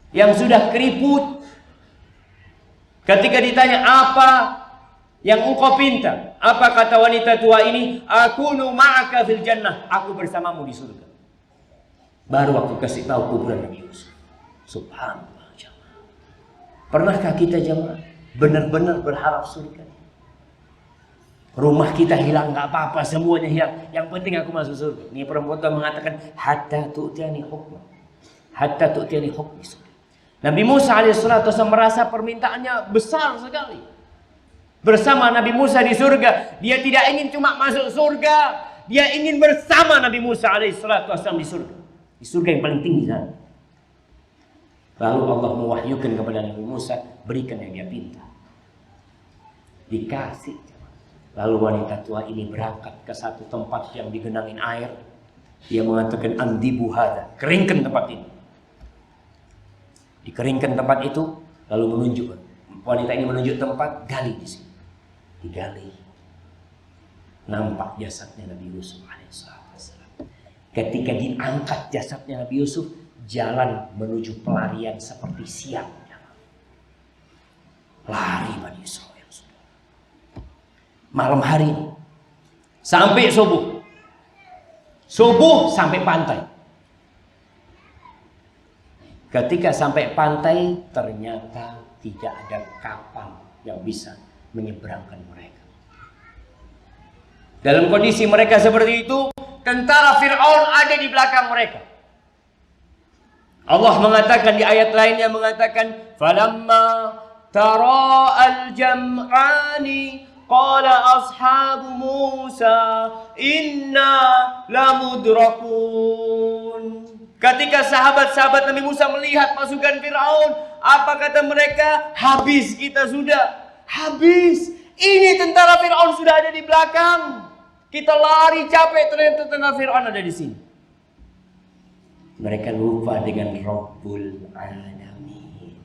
yang sudah keriput. Ketika ditanya apa yang engkau pinta, apa kata wanita tua ini? Akunu ma'aka fil jannah. Aku bersamamu di surga. Baru aku kasih tahu kuburan Nabi Yusuf. Subhanallah jemaah. Pernahkah kita jemaah benar-benar berharap surga? Rumah kita hilang nggak apa-apa, semuanya hilang. Yang penting aku masuk surga. Ini perempuan mengatakan hatta tu'tiani hukm. Hatta tu'tiani hukm. Nabi Musa alaihissalam merasa permintaannya besar sekali. Bersama Nabi Musa di surga. Dia tidak ingin cuma masuk surga, dia ingin bersama Nabi Musa alaihissalam di surga. Di surga yang paling tinggi sana. Lalu Allah mewahyukan kepada Nabi Musa, berikan yang dia pinta. Dikasih. Lalu wanita tua ini berangkat ke satu tempat yang digenangin air. Dia mengatakan andibu hadza, keringkan tempat ini. Dikeringkan tempat itu, lalu menunjuk. Wanita ini menunjuk tempat, gali di sini. Digali. Nampak jasadnya Nabi Yusuf alaihissalam. Ketika diangkat jasadnya Nabi Yusuf, jalan menuju pelarian seperti siang. Lari Bani Israel. malam hari sampai subuh. Subuh sampai pantai. Ketika sampai pantai, ternyata tidak ada kapal yang bisa menyeberangkan mereka. Dalam kondisi mereka seperti itu, tentara Fir'aun ada di belakang mereka. Allah mengatakan di ayat lainnya, mengatakan, "Falamma tara al-jam'ani qala ashabu Musa inna lamudrakun." Ketika sahabat-sahabat Nabi Musa melihat pasukan Fir'aun, apa kata mereka? Habis kita sudah. Habis. Ini tentara Fir'aun sudah ada di belakang. Kita lari capek, ternyata tentara Fir'aun ada di sini. Mereka lupa dengan Rabbul Alamin.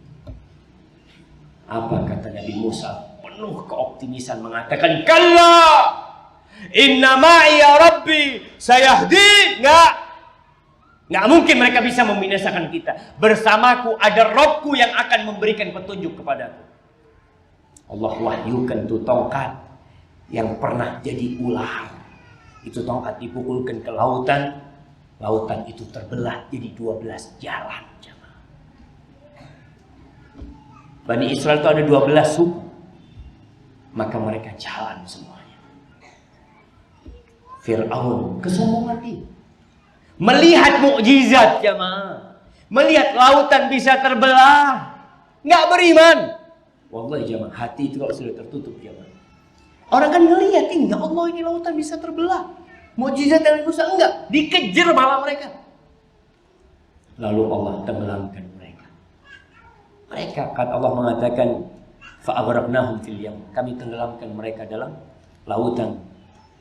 Apa kata Nabi Musa? Penuh keoptimisan mengatakan, "Kalla! Inna ma'iya Rabbi sayahdi." Nggak mungkin mereka bisa membinasakan kita. Bersamaku ada Robku yang akan memberikan petunjuk kepadaku. Allah wahyukan itu tongkat yang pernah jadi ular. Itu tongkat dipukulkan ke lautan. Lautan itu terbelah jadi 12 jalan. Bani Israel itu ada 12 suku. Maka mereka jalan semuanya. Fir'aun kesombongan dia. Melihat mukjizat jamaah, melihat lautan bisa terbelah, nggak beriman. Wallahi jamaah, hati itu kalau sudah tertutup jamaah. Orang kan ngelihat ini, ya Allah ini lautan bisa terbelah. Mukjizat dari Musa enggak, dikejar malah mereka. Lalu Allah tenggelamkan mereka. Mereka kata Allah mengatakan, "Fa'aghraqnahum fil yam." Kami tenggelamkan mereka dalam lautan.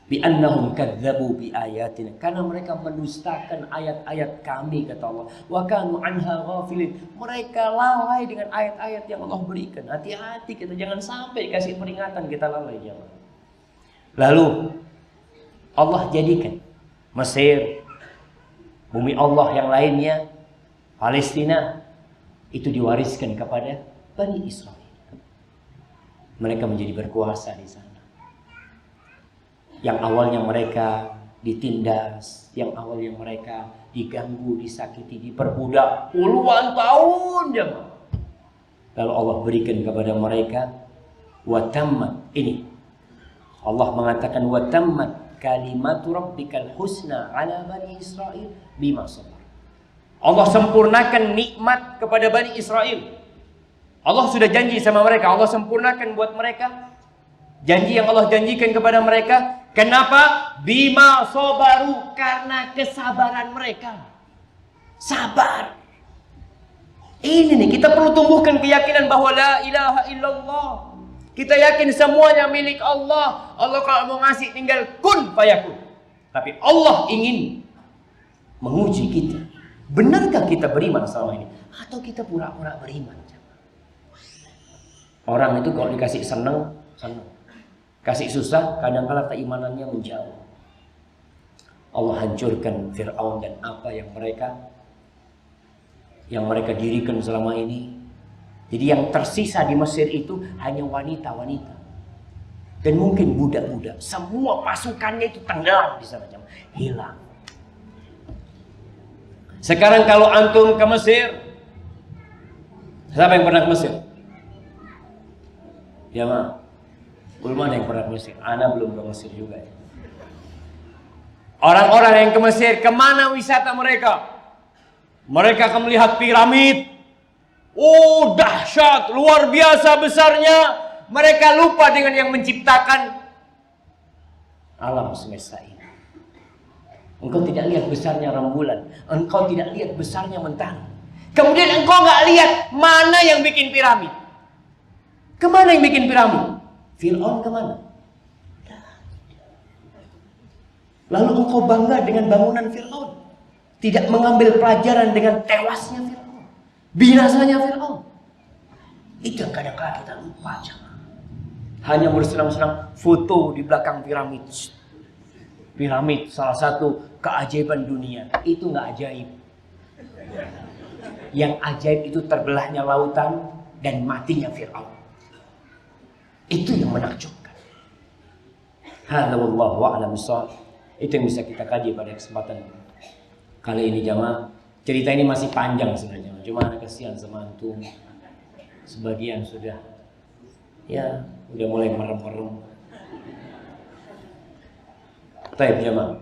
Bi'annahum kadzabu biayatina, karena mereka mendustakan ayat-ayat kami, kata Allah. Wa kanu anha ghafilin, mereka lalai dengan ayat-ayat yang Allah berikan. Hati-hati kita jangan sampai kasih peringatan kita lalai jemaah. Lalu Allah jadikan Mesir, bumi Allah yang lainnya, Palestina itu diwariskan kepada Bani Israel. Mereka menjadi berkuasa di sana. Yang awalnya mereka ditindas, yang awalnya mereka diganggu, disakiti, diperbudak puluhan tahun jemaah. Lalu Allah berikan kepada mereka watammat. Ini Allah mengatakan watammat kalimatu rabbikal husna ala bani Israel bima sabar. Allah sempurnakan nikmat kepada Bani Israel. Allah sudah janji sama mereka, Allah sempurnakan buat mereka janji yang Allah janjikan kepada mereka. Kenapa? Bima sabaru, karena kesabaran mereka. Sabar. Ini nih, kita perlu tumbuhkan keyakinan bahwa la ilaha illallah. Kita yakin semuanya milik Allah. Allah kalau mau ngasih tinggal kun fayakun. Tapi Allah ingin menguji kita. Benarkah kita beriman selama ini? Atau kita pura-pura beriman? Orang itu kalau dikasih senang, senang. Kasih susah, kadang-kadang keimanannya menjauh. Allah hancurkan Fir'aun dan apa yang mereka dirikan selama ini. Jadi yang tersisa di Mesir itu hanya wanita-wanita. Dan mungkin budak-budak. Semua pasukannya itu tenggelam di sana. Hilang. Sekarang kalau antum ke Mesir, siapa yang pernah ke Mesir? Ya ma. Belum ada yang pernah ke Mesir. Ana belum ke Mesir juga ya. Orang-orang yang ke Mesir, kemana wisata mereka? Mereka akan melihat piramid. Oh dahsyat, luar biasa besarnya. Mereka lupa dengan yang menciptakan alam semesta ini. Engkau tidak lihat besarnya rembulan. Engkau tidak lihat besarnya mentari. Kemudian engkau nggak lihat mana yang bikin piramid. Kemana yang bikin piramid? Fir'aun kemana? Lalu engkau bangga dengan bangunan Fir'aun. Tidak mengambil pelajaran dengan tewasnya Fir'aun. Binasanya Fir'aun. Itu yang kadang-kadang kita lupa. Hanya bersenang-senang foto di belakang piramid. Piramid salah satu keajaiban dunia. Itu nggak ajaib. Yang ajaib itu terbelahnya lautan dan matinya Fir'aun. Itu yang menakjubkan. Hadza wallahu a'lam bishawab. Itu yang bisa kita kaji pada kesempatan kali ini jamaah. Cerita ini masih panjang sebenarnya, cuma kasihan sama antum. Sebagian sudah udah mulai merem-merem. Baik jamaah.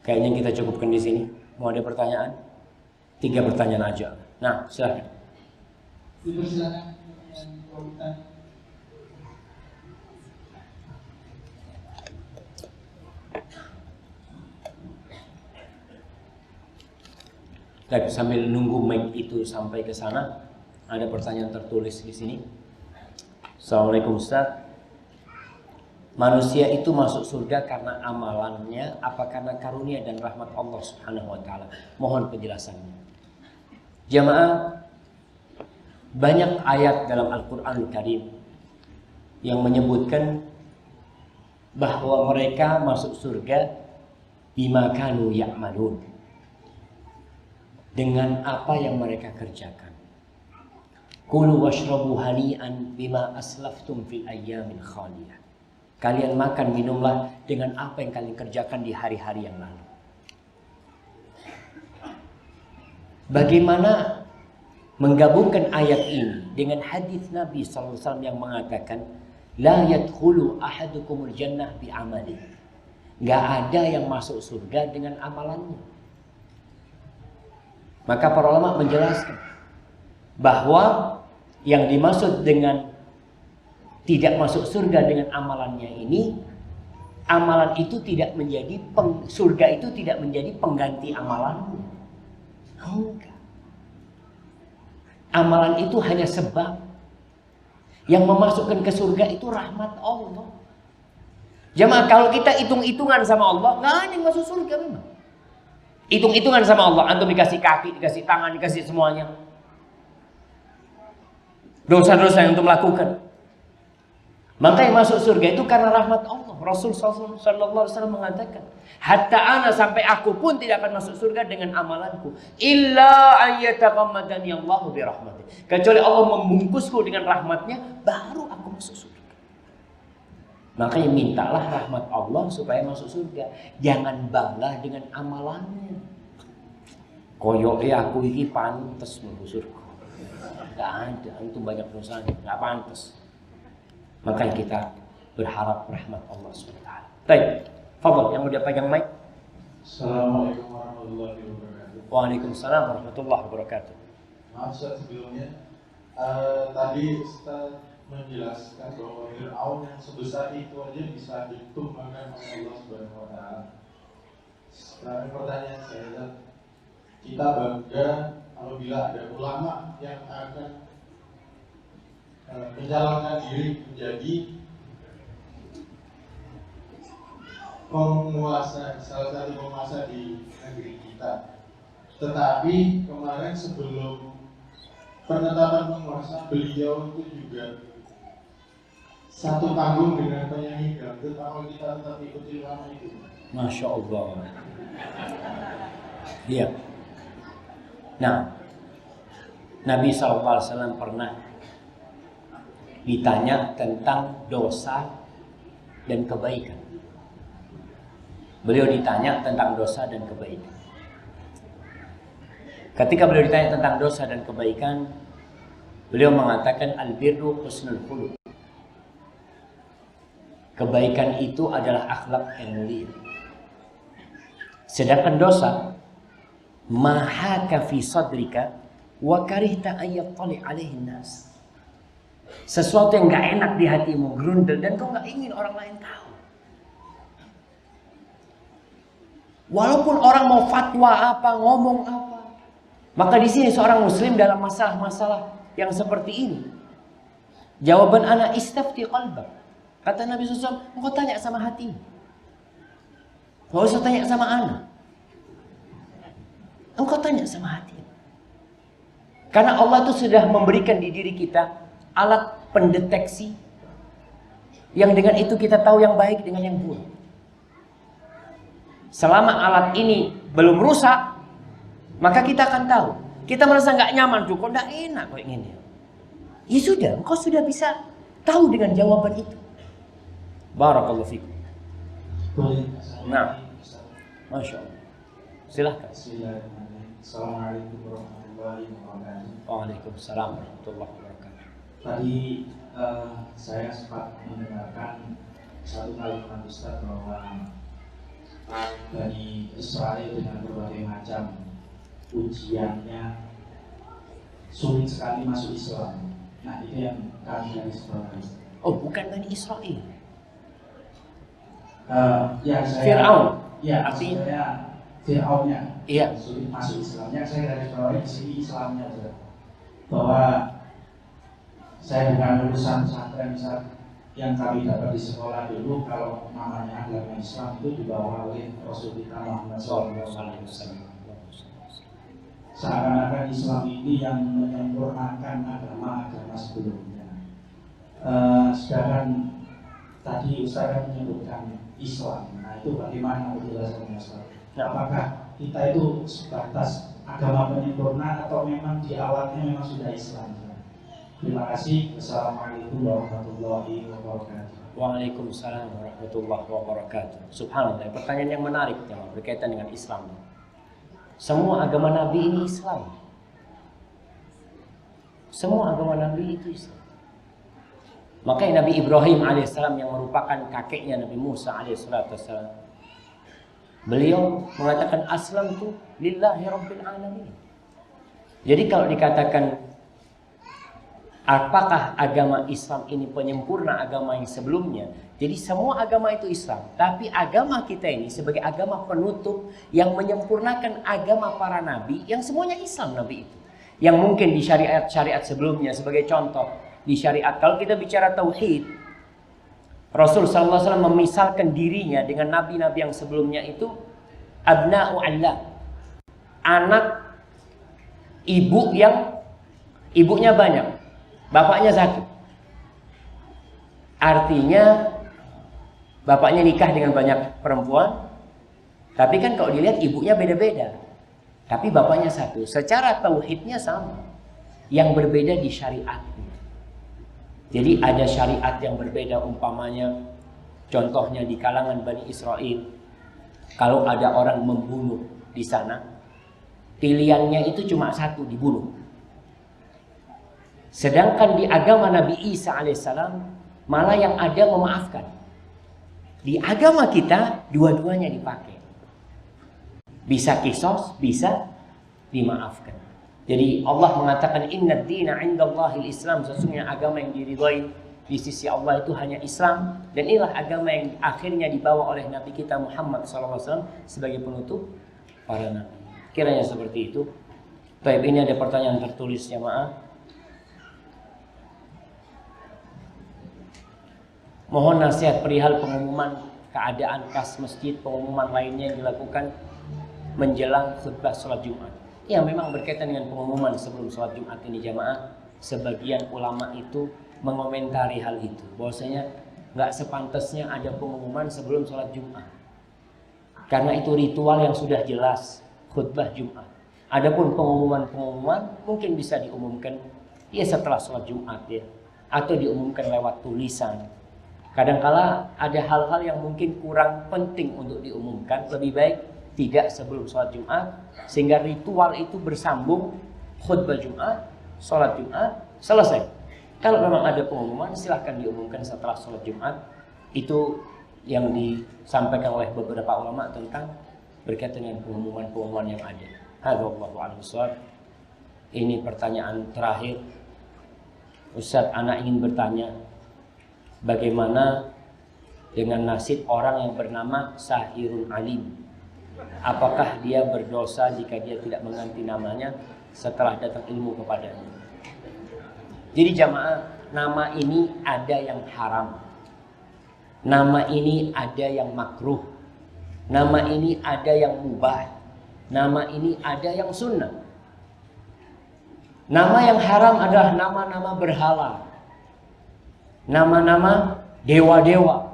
Kayaknya kita cukupkan di sini. Mau ada pertanyaan? 3 pertanyaan aja. Nah, silakan. Silakan. Baik, sambil nunggu mic itu sampai ke sana, ada pertanyaan tertulis di sini. Assalamualaikum Ustaz. Manusia itu masuk surga karena amalannya, apa karena karunia dan rahmat Allah Subhanahu wa taala? Mohon penjelasannya. Jamaah, banyak ayat dalam Al-Qur'anul Karim yang menyebutkan bahwa mereka masuk surga bima kanu ya'malun, dengan apa yang mereka kerjakan. Kulu washrabu hani'an bima aslaftum fil ayyamin khaliyah. Kalian makan minumlah dengan apa yang kalian kerjakan di hari-hari yang lalu. Bagaimana menggabungkan ayat ini dengan hadis Nabi SAW yang mengatakan la yadkhulu ahadukumul jannah bi amali. Gak ada yang masuk surga dengan amalannya. Maka para ulama menjelaskan bahwa yang dimaksud dengan tidak masuk surga dengan amalannya ini, amalan itu tidak menjadi surga itu tidak menjadi pengganti amalannya. Enggak. Amalan itu hanya sebab. Yang memasukkan ke surga itu rahmat Allah. Jamaah, kalau kita hitung-hitungan sama Allah, nggak ada yang masuk surga memang. Hitung-hitungan sama Allah, antum dikasih kaki, dikasih tangan, dikasih semuanya. Dosa-dosa yang antum lakukan. Maka yang masuk surga itu karena rahmat Allah. Rasul sallallahu alaihi wasallam mengatakan, hatta ana, sampai aku pun tidak akan masuk surga dengan amalanku, illa ayyataqammadani Allahu bi rahmatih. Kecuali Allah membungkusku dengan rahmatnya, baru aku masuk surga. Makanya mintalah rahmat Allah supaya masuk surga. Jangan bangga dengan amalannya. Koyok aku ini pantas masuk surga. Gak ada, itu banyak dosanya, gak pantas. Makanya kita berharap rahmat Allah SWT. Baik, fadhal yang udah pegang mic. Assalamualaikum warahmatullahi wabarakatuh. Waalaikumsalam warahmatullahi wabarakatuh. Maaf Ustaz, sebelumnya tadi Ustaz menjelaskan bahwa Fir'aun yang sebesar itu aja bisa ditumbangkan oleh Allah Subhanahu wa taala. Sekarang pertanyaan saya, kita bangga apabila ada ulama yang akan mencalonkan diri menjadi penguasa, salah satu penguasa di negeri kita. Tetapi kemarin sebelum penetapan penguasa, beliau itu juga satu panggung dengan penyanyi dangdut. Kalau kita tetap ikuti ulama itu, Masya Allah. Iya. Nah, Nabi SAW pernah ditanya tentang dosa dan kebaikan. Beliau ditanya tentang dosa dan kebaikan. Ketika beliau ditanya tentang dosa dan kebaikan, beliau mengatakan al-birru husnul khuluq. Kebaikan itu adalah akhlak yang mulia. Sedangkan dosa, mahaka fi sadrika wa karihta ayyattali alaihi nas. Sesuatu yang gak enak di hatimu, grundel, dan kau gak ingin orang lain tahu. Walaupun orang mau fatwa apa, ngomong apa. Maka di sini seorang muslim dalam masalah-masalah yang seperti ini, jawaban ana istafti qalbak. Kata Nabi SAW, engkau tanya sama hatimu. Gak usah tanya sama ana. Engkau tanya sama hatimu. Karena Allah itu sudah memberikan di diri kita alat pendeteksi yang dengan itu kita tahu yang baik dengan yang buruk. Selama alat ini belum rusak, maka kita akan tahu. Kita merasa nggak nyaman tuh, kok nggak enak kok ini. Ya sudah, engkau sudah bisa tahu dengan jawaban itu. Barakallahu fikum. Boleh. Nah, Masya Allah. Silahkan. Bismillahirrahmanirrahim. Assalamualaikum warahmatullahi wabarakatuh. Waalaikumsalam warahmatullahi wabarakatuh. Tadi saya sempat mendengarkan satu kalimat Ustaz bahwa Bani Israel dengan berbagai macam ujiannya sulit sekali masuk Islam. Nah, itu yang kami garis bawahi. Oh, bukan Bani Israel. Ya saya Fir'aun. Ya, Artinya saya Fir'aunnya. iya. Sulit masuk Islamnya. Saya garis bawahi di sini Islamnya Ustaz. Bahwa saya bukan lulusan pesantren misal yang kami dapat di sekolah dulu, kalau namanya agama Islam itu dibawa oleh Rasul kita Muhammad SAW. Seakan-akan Islam ini yang menyempurnakan agama-agama sebelumnya. Sedangkan tadi Ustaz menyebutkan Islam. Nah, itu bagaimana penjelasannya Ustaz? Apakah kita itu sebatas agama penyempurna atau memang di awalnya memang sudah Islam? Terima kasih. Wassalamualaikum warahmatullahi wabarakatuh. Waalaikumsalam warahmatullahi wabarakatuh. Subhanallah, pertanyaan yang menarik ya, berkaitan dengan Islam. Semua agama Nabi ini Islam. Semua agama Nabi itu Islam. Makanya Nabi Ibrahim alaihissalam yang merupakan kakeknya Nabi Musa alaihissalam, beliau mengatakan aslamtu lillahi rabbil alamin. Jadi kalau dikatakan apakah agama Islam ini penyempurna agama yang sebelumnya? Jadi semua agama itu Islam. Tapi agama kita ini sebagai agama penutup yang menyempurnakan agama para nabi yang semuanya Islam nabi itu. Yang mungkin di syariat-syariat sebelumnya sebagai contoh. Di syariat kalau kita bicara tauhid, Rasul SAW memisalkan dirinya dengan nabi-nabi yang sebelumnya itu abna'u Allah. Anak ibu yang ibunya banyak. Bapaknya satu. Artinya bapaknya nikah dengan banyak perempuan. Tapi kan kalau dilihat ibunya beda-beda. Tapi bapaknya satu. Secara tauhidnya sama. Yang berbeda di syariat. Jadi ada syariat yang berbeda umpamanya. Contohnya di kalangan Bani Israel. Kalau ada orang membunuh di sana. Pilihannya itu cuma satu, dibunuh. Sedangkan di agama Nabi Isa alaihissalam malah yang ada memaafkan. Di agama kita dua-duanya dipakai. Bisa kisos, bisa dimaafkan. Jadi Allah mengatakan inna dina indallahil Islam, sesungguhnya agama yang diridhai di sisi Allah itu hanya Islam, dan inilah agama yang akhirnya dibawa oleh Nabi kita Muhammad SAW sebagai penutup para nabi. Kiranya seperti itu. Baik, ini ada pertanyaan tertulis jamaah. Mohon nasihat perihal pengumuman keadaan kas masjid, pengumuman lainnya yang dilakukan menjelang khutbah sholat Jumat. Ya, memang berkaitan dengan pengumuman sebelum sholat Jumat ini jamaah. Sebagian ulama itu mengomentari hal itu. Bahwasanya nggak sepantasnya ada pengumuman sebelum sholat Jumat. Karena itu ritual yang sudah jelas khutbah Jumat. Adapun pengumuman mungkin bisa diumumkan ya setelah sholat Jumat ya, atau diumumkan lewat tulisan. Kadangkala ada hal-hal yang mungkin kurang penting untuk diumumkan, lebih baik tidak sebelum sholat Jumat, sehingga ritual itu bersambung khutbah Jumat, sholat Jumat, selesai. Kalau memang ada pengumuman, silahkan diumumkan setelah sholat Jumat. Itu yang disampaikan oleh beberapa ulama tentang berkaitan dengan pengumuman-pengumuman yang ada. Wallahu a'lam bishawab. Ini pertanyaan terakhir. Ustaz, anak ingin bertanya, bagaimana dengan nasib orang yang bernama Sahirun Alim? Apakah dia berdosa jika dia tidak mengganti namanya setelah datang ilmu kepadanya? Jadi jamaah, nama ini ada yang haram, nama ini ada yang makruh, nama ini ada yang mubah, nama ini ada yang sunnah. Nama yang haram adalah nama-nama berhala, nama-nama dewa-dewa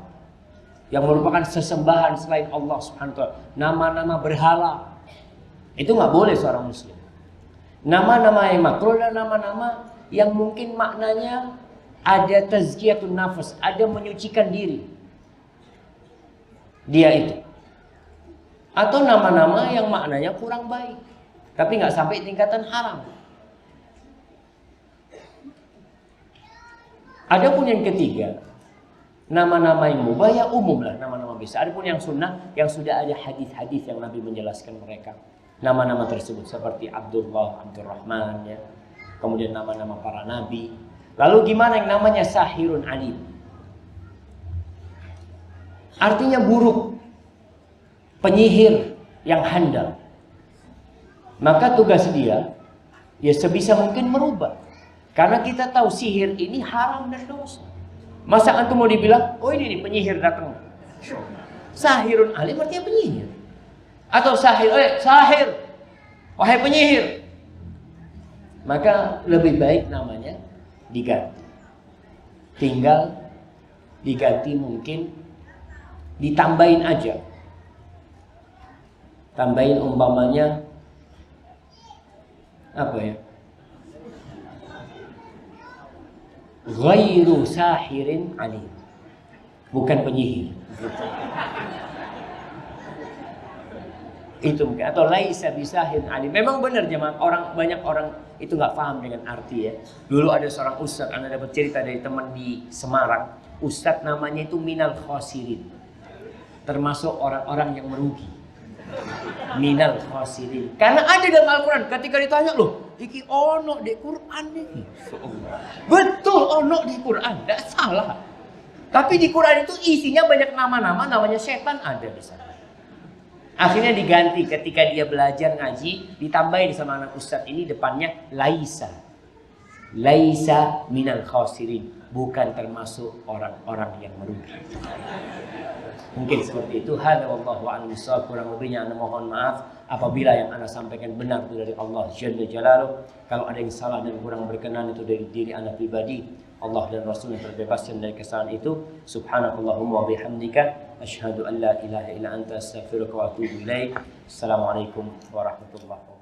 yang merupakan sesembahan selain Allah Subhanahu wa ta'ala. Nama-nama berhala itu nggak boleh seorang muslim. Nama-nama yang makruh adalah nama-nama yang mungkin maknanya ada tazkiyatun nafas, ada menyucikan diri. dia itu. Atau nama-nama yang maknanya kurang baik, tapi nggak sampai tingkatan haram. Adapun yang ketiga, nama-nama yang mubah ya umum lah, nama-nama biasa. Adapun yang sunnah, yang sudah ada hadis-hadis yang Nabi menjelaskan mereka. Nama-nama tersebut seperti Abdullah, Abdurrahman, ya. Kemudian nama-nama para nabi. Lalu gimana yang namanya sahirun alim? Artinya buruk, penyihir yang handal. Maka tugas dia ya sebisa mungkin merubah. Karena kita tahu sihir ini haram dan dosa. Masa antum mau dibilang, oh ini nih penyihir datang. Sahirun alim artinya penyihir. Atau sahir, wahai penyihir. Maka lebih baik namanya diganti. Tinggal diganti mungkin ditambahin aja. Tambahin umpamanya apa ya? Ghairu sahirin alim. Bukan penyihir. Itu mungkin. Atau laisa bisahirin alim. Memang benar jemaah, banyak orang itu nggak paham dengan arti ya. Dulu ada seorang ustadz, Anda dapat cerita dari teman di Semarang. Ustadz namanya itu minal khosirin. Termasuk orang-orang yang merugi. Minal khosirin. Karena ada dalam Al-Quran. Ketika ditanya loh, iki ono di Quran nih. Betul ono di Quran, tidak salah. Tapi di Quran itu isinya banyak nama-nama, namanya setan ada di sana. Akhirnya diganti ketika dia belajar ngaji, ditambahin sama anak ustadz ini depannya laisa. Laisa minal khosirin, bukan termasuk orang-orang yang merugi. Mungkin seperti itu. Hadza wallahu a'lam bishawab. Kurang lebihnya Anda mohon maaf apabila yang Anda sampaikan benar itu dari Allah Jalla Jalaluhu. Kalau ada yang salah dan kurang berkenan itu dari diri Anda pribadi, Allah dan Rasul yang terbebaskan dari kesalahan itu. Subhanakallahumma wa bihamdika asyhadu an la ilaha illa anta astaghfiruka wa atubu ilaik. Assalamualaikum warahmatullahi wabarakatuh.